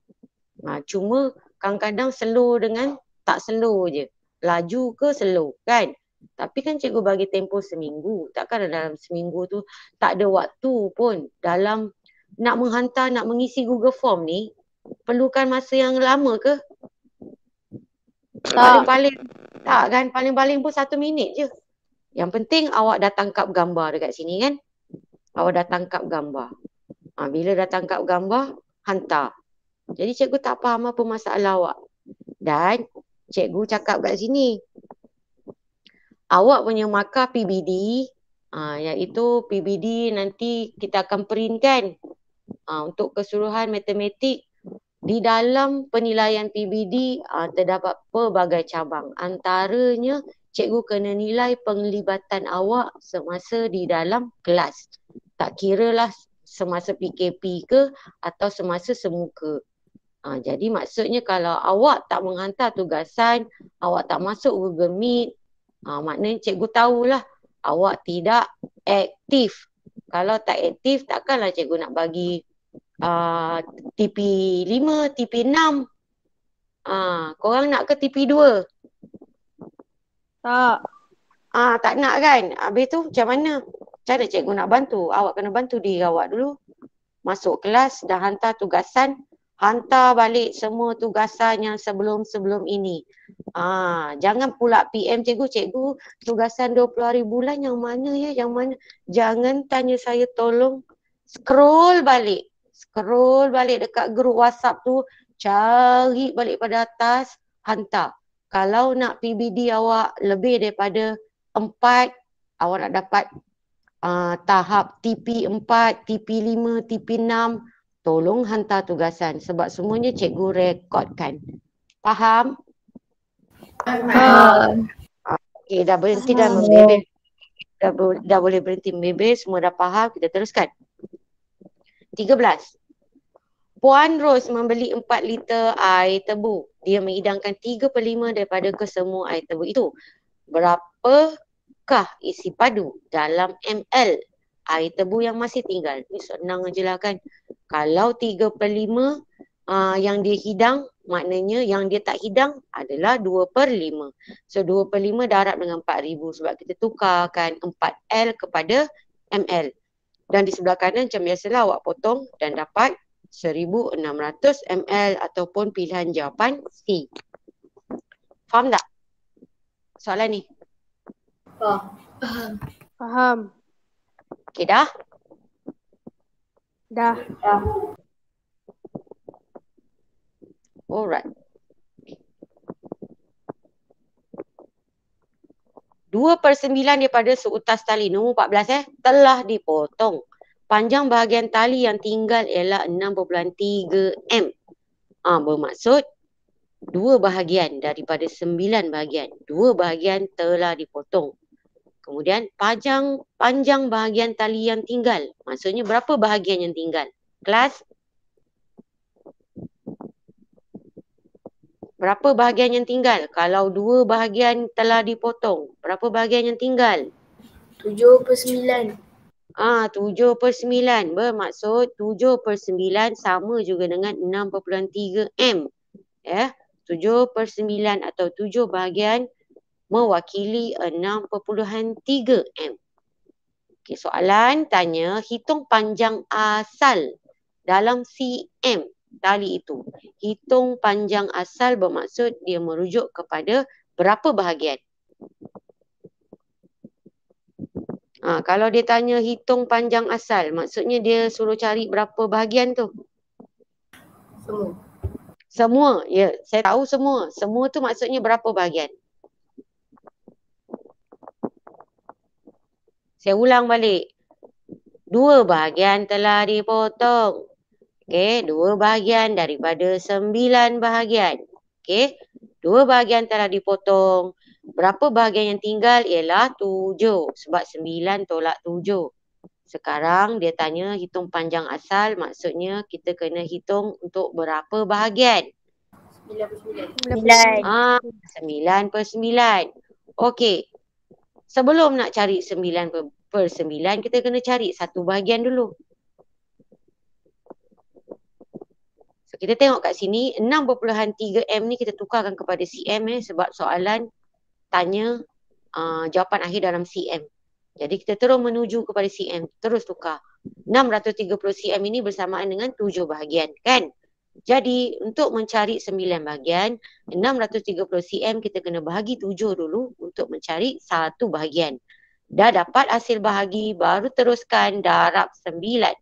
Cuma kadang-kadang slow dengan tak slow je. Laju ke slow kan? Tapi kan cikgu bagi tempoh seminggu. Takkan dalam seminggu tu tak ada waktu pun. Dalam nak menghantar, nak mengisi Google Form ni, perlukan masa yang lama ke? Paling-paling tak kan? Paling-paling pun 1 minit je. Yang penting awak dah tangkap gambar dekat sini kan? Awak dah tangkap gambar. Bila dah tangkap gambar, hantar. Jadi cikgu tak faham apa masalah awak. Dan cikgu cakap kat sini, awak punya markah PBD, iaitu PBD nanti kita akan print kan. Untuk keseluruhan matematik, di dalam penilaian PBD terdapat pelbagai cabang. Antaranya cikgu kena nilai penglibatan awak semasa di dalam kelas. Tak kiralah semasa PKP ke atau semasa semuka. Jadi maksudnya kalau awak tak menghantar tugasan, awak tak masuk Google Meet, maknanya cikgu tahulah awak tidak aktif. Kalau tak aktif, takkanlah cikgu nak bagi TP5, TP6. Korang nak ke TP2? Tak. Tak nak kan? Habis tu macam mana? Cara cikgu nak bantu? Awak kena bantu diri awak dulu. Masuk kelas, dah hantar tugasan, hantar balik semua tugasan yang sebelum-sebelum ini. Jangan pula PM cikgu tugasan 20 hari bulan yang mana ya? Yang mana? Jangan tanya saya, tolong scroll balik dekat grup WhatsApp tu, cari balik pada atas, hantar. Kalau nak PBD awak lebih daripada 4, awak nak dapat tahap TP4, TP5, TP6, tolong hantar tugasan sebab semuanya cikgu rekodkan. Faham? Okey, dah berhenti dah membebel. Dah boleh berhenti membebel, semua dah faham, kita teruskan. 13. Puan Ros membeli 4 liter air tebu. Dia menghidangkan 3/5 daripada kesemua air tebu itu. Berapakah isi padu dalam ml air tebu yang masih tinggal? Ni senang je lah kan. Kalau 3/5 yang dia hidang, maknanya yang dia tak hidang adalah 2/5. So 2/5 darab dengan 4,000 sebab kita tukarkan 4L kepada ml. Dan di sebelah kanan macam biasalah awak potong dan dapat 1,600 ml ataupun pilihan jawapan C. Faham tak soalan ni? Faham. Okey dah? Dah. Alright. 2/9 daripada seutas tali nombor 14 telah dipotong. Panjang bahagian tali yang tinggal ialah 6.3 m. Bermaksud 2 bahagian daripada 9 bahagian. 2 bahagian telah dipotong. Kemudian panjang bahagian tali yang tinggal. Maksudnya berapa bahagian yang tinggal? Kelas? Berapa bahagian yang tinggal? Kalau 2 bahagian telah dipotong, berapa bahagian yang tinggal? 7/9. 7/9. Bermaksud 7/9 sama juga dengan 6.3 M. Ya, 7/9 atau 7 bahagian mewakili 6.3 M. Okey, soalan tanya hitung panjang asal dalam cm tali itu. Hitung panjang asal bermaksud dia merujuk kepada berapa bahagian. Kalau dia tanya hitung panjang asal, maksudnya dia suruh cari berapa bahagian tu? Semua. Semua. Ya, saya tahu semua. Semua tu maksudnya berapa bahagian? Saya ulang balik. 2 bahagian telah dipotong. Okey, 2 bahagian daripada 9 bahagian. Okey, 2 bahagian telah dipotong. Berapa bahagian yang tinggal? Ialah 7. Sebab 9 tolak 7. Sekarang dia tanya hitung panjang asal. Maksudnya kita kena hitung untuk berapa bahagian? 9/9. 9/9. Okey. Sebelum nak cari 9/9, kita kena cari satu bahagian dulu. So, kita tengok kat sini, 6.3 M ni kita tukarkan kepada cm sebab soalan tanya jawapan akhir dalam cm. Jadi kita terus menuju kepada cm, terus tukar. 630 cm ini bersamaan dengan 7 bahagian, kan? Jadi untuk mencari 9 bahagian, 630 cm kita kena bahagi 7 dulu untuk mencari satu bahagian. Dah dapat hasil bahagi, baru teruskan darab 9.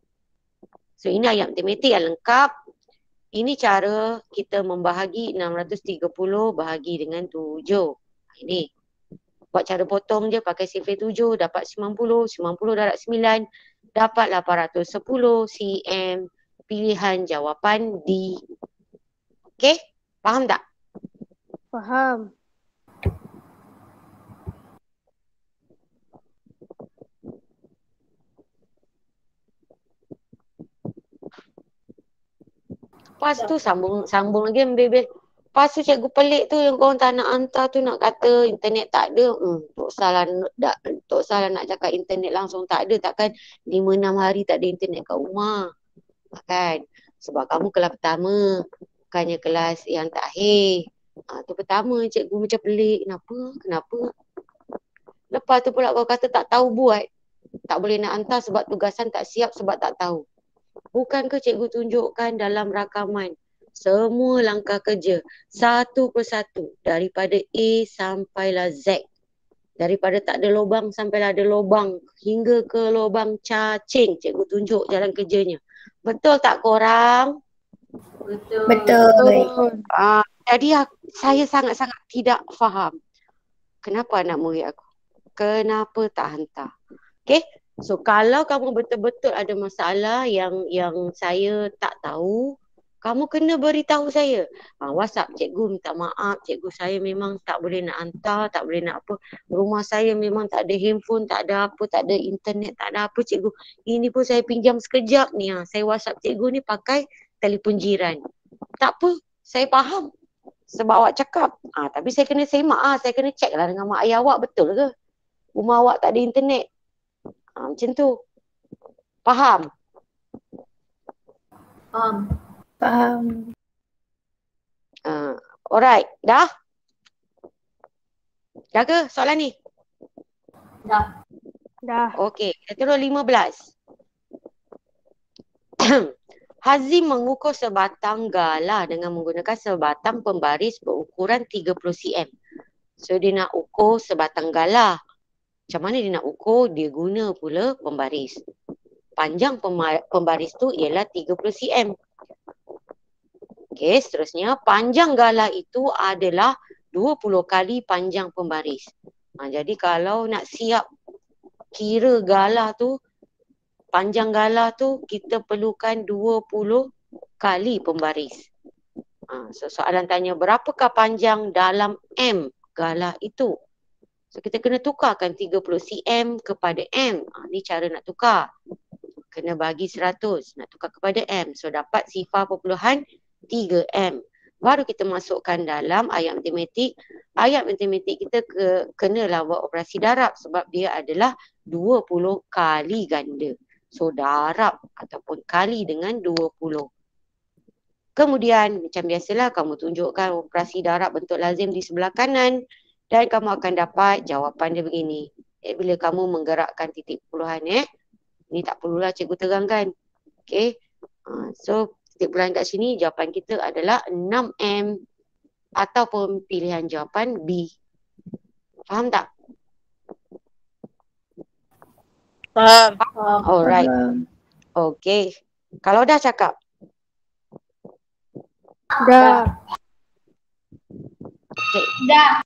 So ini ayat matematik yang lengkap. Ini cara kita membahagi 630 bahagi dengan 7. Ini. Buat cara potong je pakai sifar 7, dapat 90. 90 darab 9, dapat 810 cm. Pilihan jawapan D. Okey? Faham tak? Faham. Lepas tu sambung lagi ambil. Lepas tu cikgu pelik tu yang korang tak nak hantar tu nak kata internet tak ada. Tok salah nak cakap internet langsung tak ada. Takkan 5-6 hari tak ada internet kat rumah. Kan? Sebab kamu kelas pertama. Bukannya kelas yang terakhir. Tu pertama cikgu macam pelik. Kenapa? Lepas tu pula kau kata tak tahu buat. Tak boleh nak hantar sebab tugasan tak siap sebab tak tahu. Bukankah cikgu tunjukkan dalam rakaman semua langkah kerja satu persatu daripada A sampailah Z. Daripada tak ada lubang sampailah ada lubang hingga ke lubang cacing. Cikgu tunjuk jalan kerjanya. Betul tak korang? Betul. Jadi saya sangat-sangat tidak faham. Kenapa anak murid aku? Kenapa tak hantar? Okey? So kalau kamu betul-betul ada masalah yang saya tak tahu, kamu kena beritahu saya. WhatsApp cikgu minta maaf, cikgu saya memang tak boleh nak hantar, tak boleh nak apa. Rumah saya memang tak ada handphone, tak ada apa, tak ada internet, tak ada apa cikgu. Ini pun saya pinjam sekejap ni. Saya WhatsApp cikgu ni pakai telefon jiran. Tak apa, saya faham. Sebab awak cakap. Tapi saya kena semak, saya kena check lah dengan mak ayah awak betul ke? Rumah awak tak ada internet. Macam tu. Faham? Faham. Alright. Dah? Dah ke soalan ni? Dah. Okey. Kita terus 15. Hazim mengukur sebatang galah dengan menggunakan sebatang pembaris berukuran 30 cm. So dia nak ukur sebatang galah. Macam mana dia nak ukur? Dia guna pula pembaris. Panjang pembaris tu ialah 30 cm. Okey, seterusnya panjang galah itu adalah 20 kali panjang pembaris. Jadi kalau nak siap kira galah tu, panjang galah tu kita perlukan 20 kali pembaris. So soalan tanya berapakah panjang dalam M galah itu? So kita kena tukarkan 30 cm kepada M. Ni cara nak tukar. Kena bagi 100. Nak tukar kepada M. So dapat 0.3M. Baru kita masukkan dalam ayat matematik. Ayat matematik kita kenalah buat operasi darab. Sebab dia adalah 20 kali ganda. So darab ataupun kali dengan 20. Kemudian macam biasalah kamu tunjukkan operasi darab bentuk lazim di sebelah kanan. Dan kamu akan dapat jawapan dia begini. Bila kamu menggerakkan titik puluhan ni tak perlulah cikgu terangkan. Okay. So titik puluhan kat sini jawapan kita adalah 6M. Ataupun pilihan jawapan B. Faham tak? Faham. Alright. Okay. Kalau dah cakap. Dah. Okay. Dah.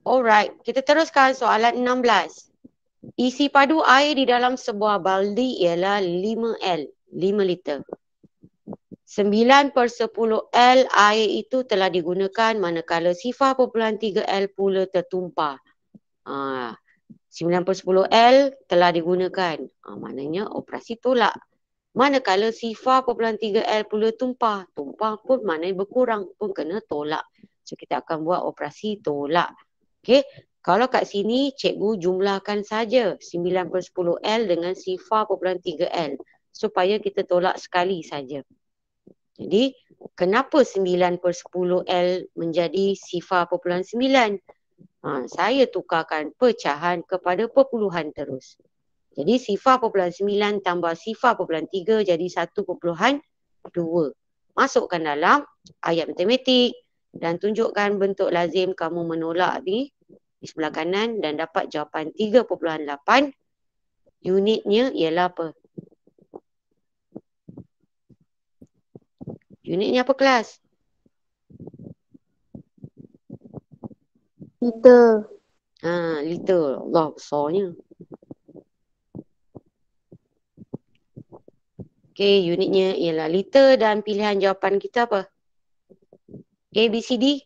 Alright, kita teruskan soalan 16. Isi padu air di dalam sebuah baldi ialah 5L, 5 liter. 9/10L air itu telah digunakan manakala 0.3L pula tertumpah. 9/10L telah digunakan. Maknanya operasi tolak. Manakala 0.3L pula tumpah. Tumpah pun maknanya berkurang pun kena tolak. So kita akan buat operasi tolak. Okey, kalau kat sini cikgu jumlahkan saja 9/10L dengan 0.3L supaya kita tolak sekali saja. Jadi, kenapa 9/10L menjadi 0.9? Saya tukarkan pecahan kepada perpuluhan terus. Jadi 0.9 tambah 0.3 jadi 1.2. Masukkan dalam ayat matematik dan tunjukkan bentuk lazim kamu menolak ni di sebelah kanan dan dapat jawapan 3.8. Unitnya ialah apa? Unitnya apa kelas? Liter. Liter. Allah besarnya. Okey, unitnya ialah liter dan pilihan jawapan kita apa? A, B, C, D?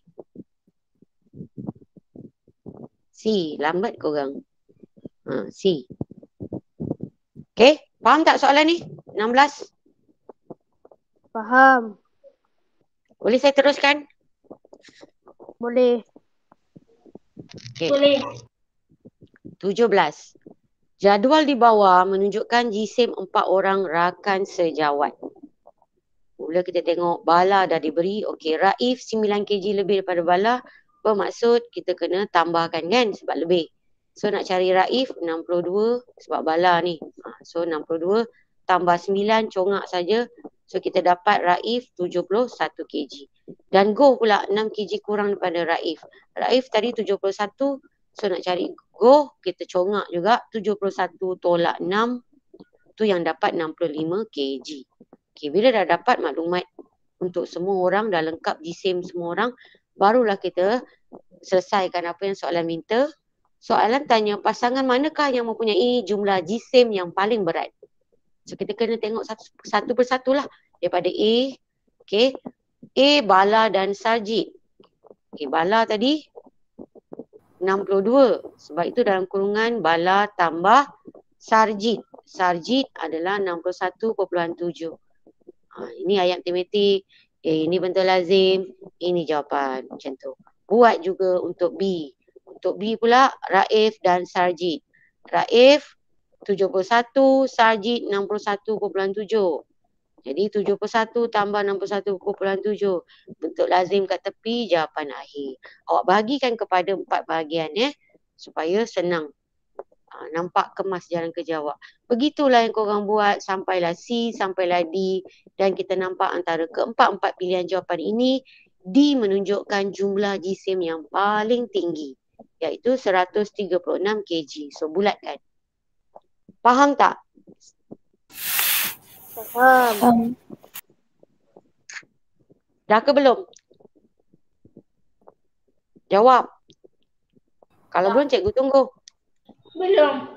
C. Lambat korang. C. Okey, faham tak soalan ni? 16. Faham. Boleh saya teruskan? Boleh. Okay. Boleh. 17. Jadual di bawah menunjukkan jisim 4 orang rakan sejawat. Mula kita tengok Bala dah diberi. Okey, Raif 9 kg lebih daripada Bala. Bermaksud kita kena tambahkan kan sebab lebih. So nak cari Raif 62 sebab Bala ni. So 62 tambah 9 congak saja. So kita dapat Raif 71 kg. Dan Go pula 6 kg kurang daripada Raif. Raif tadi 71. So nak cari Go kita congak juga 71 tolak 6. Tu yang dapat 65 kg. Okay, bila dah dapat maklumat untuk semua orang, dah lengkap jisim semua orang, barulah kita selesaikan apa yang soalan minta. Soalan tanya pasangan manakah yang mempunyai jumlah jisim yang paling berat. So kita kena tengok satu persatu lah. Daripada A, okay. A, Bala dan Sarjit. Okay, Bala tadi 62. Sebab itu dalam kurungan Bala tambah Sarjit. Sarjit adalah 61.7. Ini ayat matematik. Ini bentuk lazim. Ini jawapan. Macam tu. Buat juga untuk B. Untuk B pula Raif dan Sarjit. Raif 71, Sarjit 61.7. Jadi 71 tambah 61.7. Bentuk lazim kat tepi, jawapan akhir. Awak bahagikan kepada 4 bahagian supaya senang. Nampak kemas jalan kerja awak. Begitulah yang korang buat sampailah C, sampailah D. Dan kita nampak antara keempat-empat pilihan jawapan ini, D menunjukkan jumlah jisim yang paling tinggi. Iaitu 136 kg. So bulatkan. Faham tak? Faham. Dah ke belum? Jawab. Kalau belum, cikgu tunggu. Belum.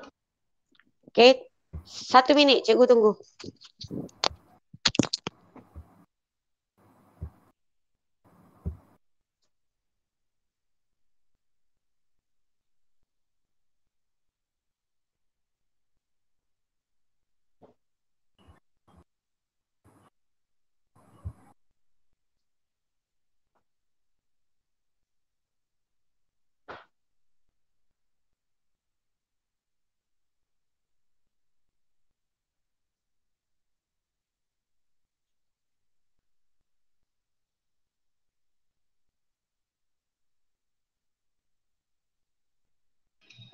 Okey. 1 minit, cikgu tunggu. . . 1 .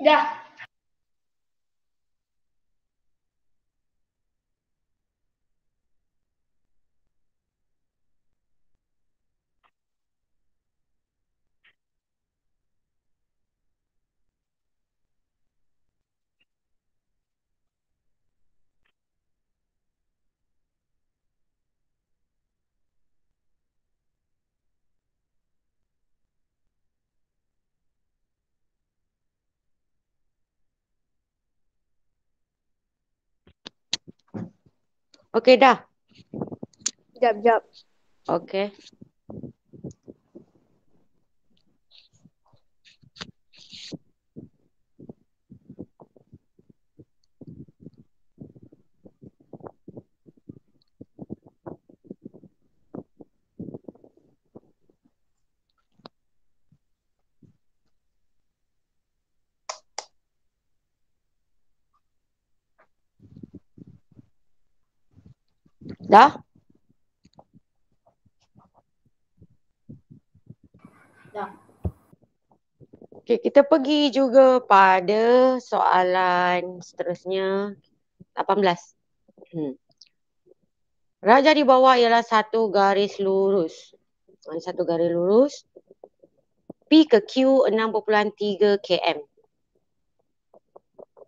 Dah. Okey dah. Jap. Okey. Dah? Dah. Okey, kita pergi juga pada soalan seterusnya 18. Raja di bawah ialah satu garis lurus. Satu garis lurus. P ke Q 6.3 km.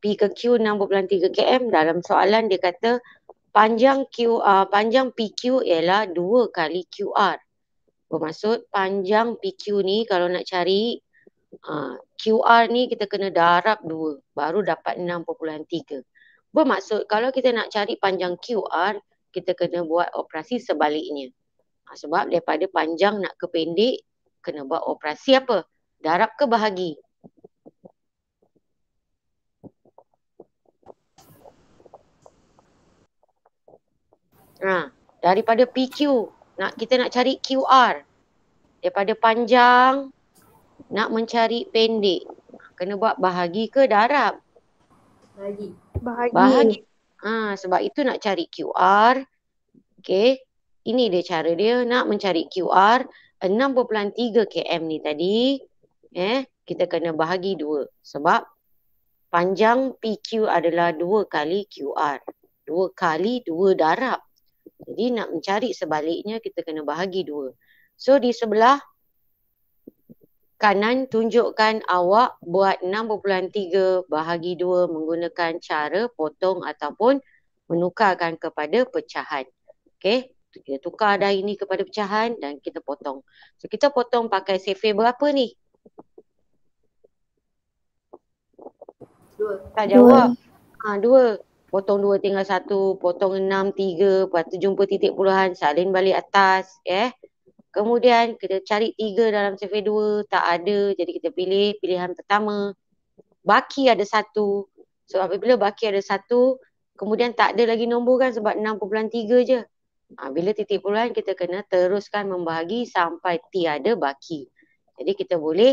P ke Q 6.3 km. Dalam soalan dia kata panjang PQ ialah 2 kali QR. Bermaksud panjang PQ ni kalau nak cari QR ni kita kena darab 2 baru dapat 6.3. Bermaksud kalau kita nak cari panjang QR, kita kena buat operasi sebaliknya. Sebab daripada panjang nak ke pendek, kena buat operasi apa? Darab ke bahagi? Daripada PQ, kita nak cari QR. Daripada panjang, nak mencari pendek. Kena buat bahagi ke darab? Bahagi. Sebab itu nak cari QR. Okey. Ini dia cara dia nak mencari QR 6.3 km ni tadi. Kita kena bahagi 2. Sebab panjang PQ adalah 2 kali QR. 2 kali 2 darab. Jadi nak mencari sebaliknya kita kena bahagi 2. So di sebelah kanan tunjukkan awak buat 6.3 bahagi 2 menggunakan cara potong ataupun menukarkan kepada pecahan. Okey, kita tukar dah ini kepada pecahan dan kita potong. So kita potong pakai sefer berapa ni? 2. Tak jawab. 2. Potong 2 tinggal 1, potong 6, 3, lepas tu jumpa titik puluhan, salin balik atas. Kemudian kita cari 3 dalam sefer 2, tak ada. Jadi kita pilih pilihan pertama. Baki ada 1. So apabila baki ada 1, kemudian tak ada lagi nombor kan sebab 6.3 je. Bila titik puluhan kita kena teruskan membahagi sampai tiada baki. Jadi kita boleh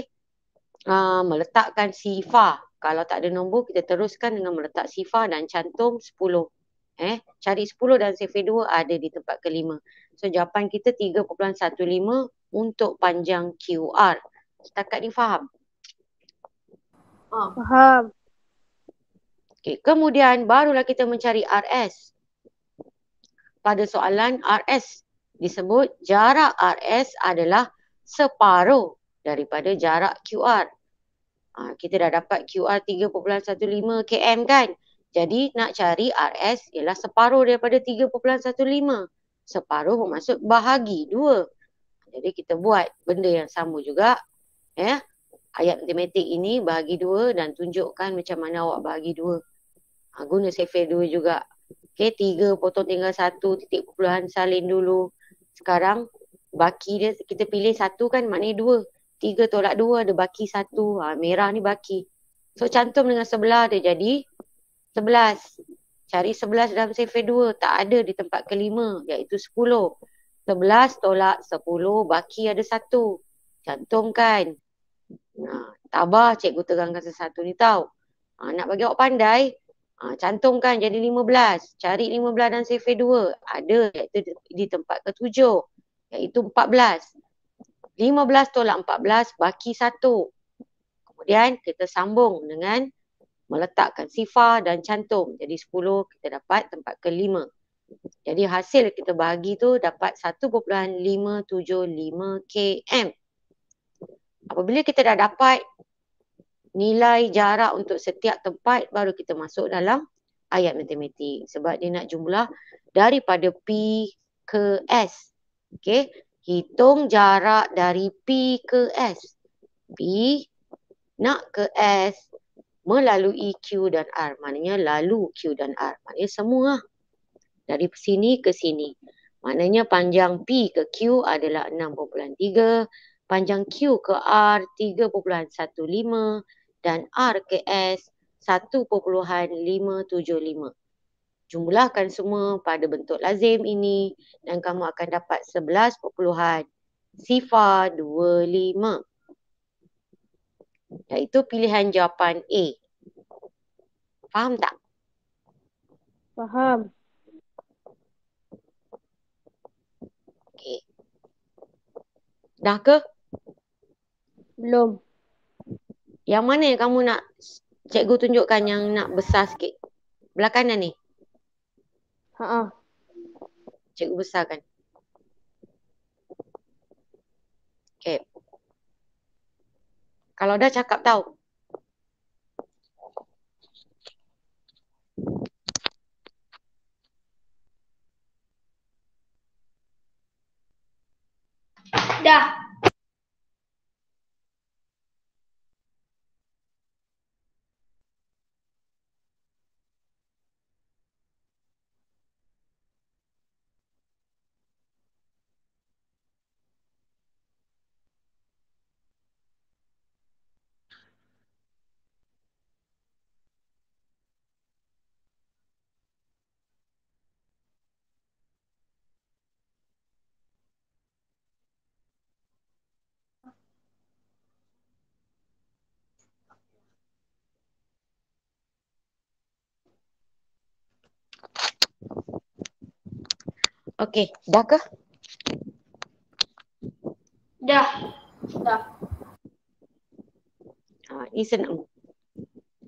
meletakkan sifar. Kalau tak ada nombor, kita teruskan dengan meletak sifar dan cantum 10. Cari 10 dan sefer 2 ada di tempat kelima. So jawapan kita 3.15 untuk panjang QR. Setakat ni faham? Faham. Okay. Kemudian barulah kita mencari RS. Pada soalan RS disebut jarak RS adalah separuh daripada jarak QR. Kita dah dapat QR 3.15 km kan. Jadi nak cari RS ialah separuh daripada 3.15. Separuh bermaksud bahagi 2. Jadi kita buat benda yang sama juga. Ayat matematik ini bahagi 2 dan tunjukkan macam mana awak bahagi 2. Guna sefer 2 juga. Okey, 3 potong tinggal 1, titik puluhan salin dulu. Sekarang baki dia kita pilih 1 kan, maknanya 2. 3 tolak 2 ada baki 1. Merah ni baki. So cantum dengan sebelah dia jadi 11. Cari 11 dalam sefer 2. Tak ada di tempat kelima iaitu 10. 11 tolak 10 baki ada 1. Cantumkan. Tabah cikgu terangkan sesatu ni tau. Nak bagi awak pandai, cantumkan jadi 15. Cari 15 dan sefer 2. Ada iaitu di tempat ke-7 iaitu 14. 15 tolak 14 baki 1. Kemudian kita sambung dengan meletakkan sifar dan cantum. Jadi 10 kita dapat tempat ke-5. Jadi hasil kita bahagi tu dapat 1.575 km. Apabila kita dah dapat nilai jarak untuk setiap tempat, baru kita masuk dalam ayat matematik. Sebab dia nak jumlah daripada P ke S. Okey, hitung jarak dari P ke S. P nak ke S melalui Q dan R. Maknanya lalu Q dan R. Maknanya semua dari sini ke sini. Maknanya panjang P ke Q adalah 6.3, panjang Q ke R 3.15 dan R ke S 1.575. Jumlahkan semua pada bentuk lazim ini dan kamu akan dapat 11.025. Iaitu pilihan jawapan A. Faham tak? Faham. Okey. Dah ke? Belum. Yang mana yang kamu nak cikgu tunjukkan yang nak besar sikit? Belah kanan ni. Ha. Cikgu besarkan. Okey. Kalau dah cakap tahu. Dah. Okey, dah ke? Dah. Dah. Ni senang.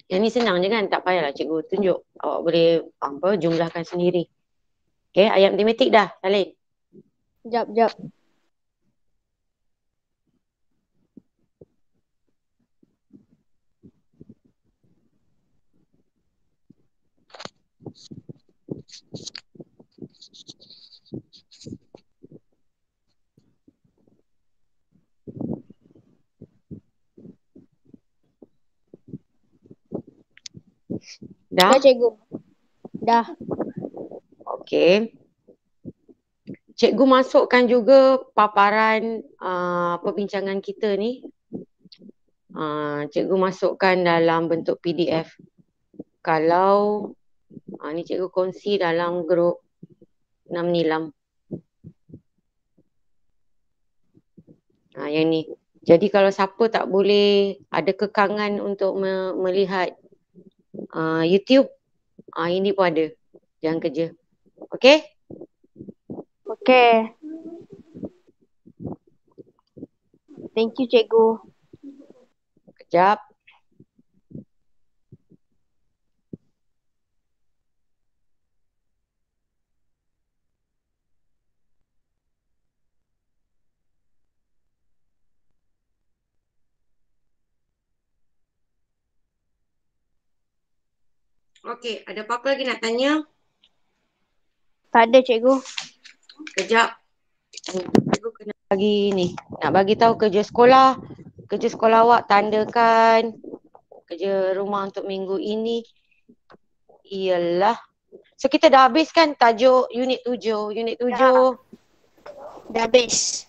Yang ni senang je kan? Tak payahlah cikgu tunjuk. Awak boleh jumlahkan sendiri. Okey, ayat matematik dah, Salin. Jap. Dah? Dah, cikgu. Dah. Okey. Cikgu masukkan juga paparan perbincangan kita ni. Cikgu masukkan dalam bentuk PDF. Kalau ni cikgu kongsi dalam grup 6 Nilam. Yang ni. Jadi kalau siapa tak boleh ada kekangan untuk melihat YouTube, ini pun ada. Jangan kerja. Okey? Okey. Thank you, cikgu. Kejap. Okey, ada apa-apa lagi nak tanya? Tak ada, cikgu. Kejap. Cikgu kena bagi ni. Nak bagi tahu kerja sekolah. Kerja sekolah awak tandakan. Kerja rumah untuk minggu ini ialah. So kita dah habis kan tajuk unit 7. Unit 7. Dah habis.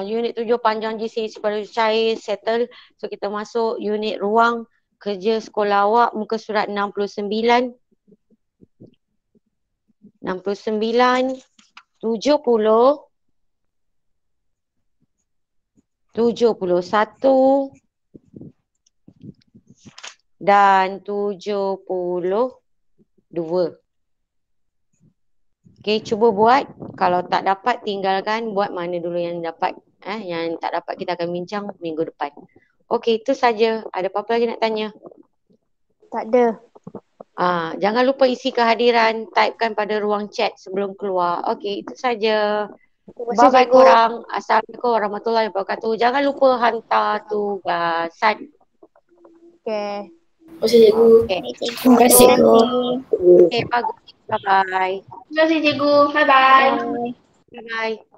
Unit 7 panjang GC separuh cair settle. So kita masuk unit ruang kerja sekolah awak muka surat 69. 69, 70, 71 dan 72. Okey, cuba buat. Kalau tak dapat tinggalkan, buat mana dulu yang dapat. Yang tak dapat kita akan bincang minggu depan. Okey, itu saja. Ada apa-apa lagi nak tanya? Tak ada. Jangan lupa isi kehadiran, typekan pada ruang chat sebelum keluar. Okey, itu saja. Terima kasih Bye-bye cikgu. korang. Assalamualaikum warahmatullahi wabarakatuh. Jangan lupa hantar tugasan. Okay. Terima kasih cikgu. Okey, Terima kasih, cikgu. bagus. Bye-bye. Terima kasih cikgu. Bye bye. Bye-bye.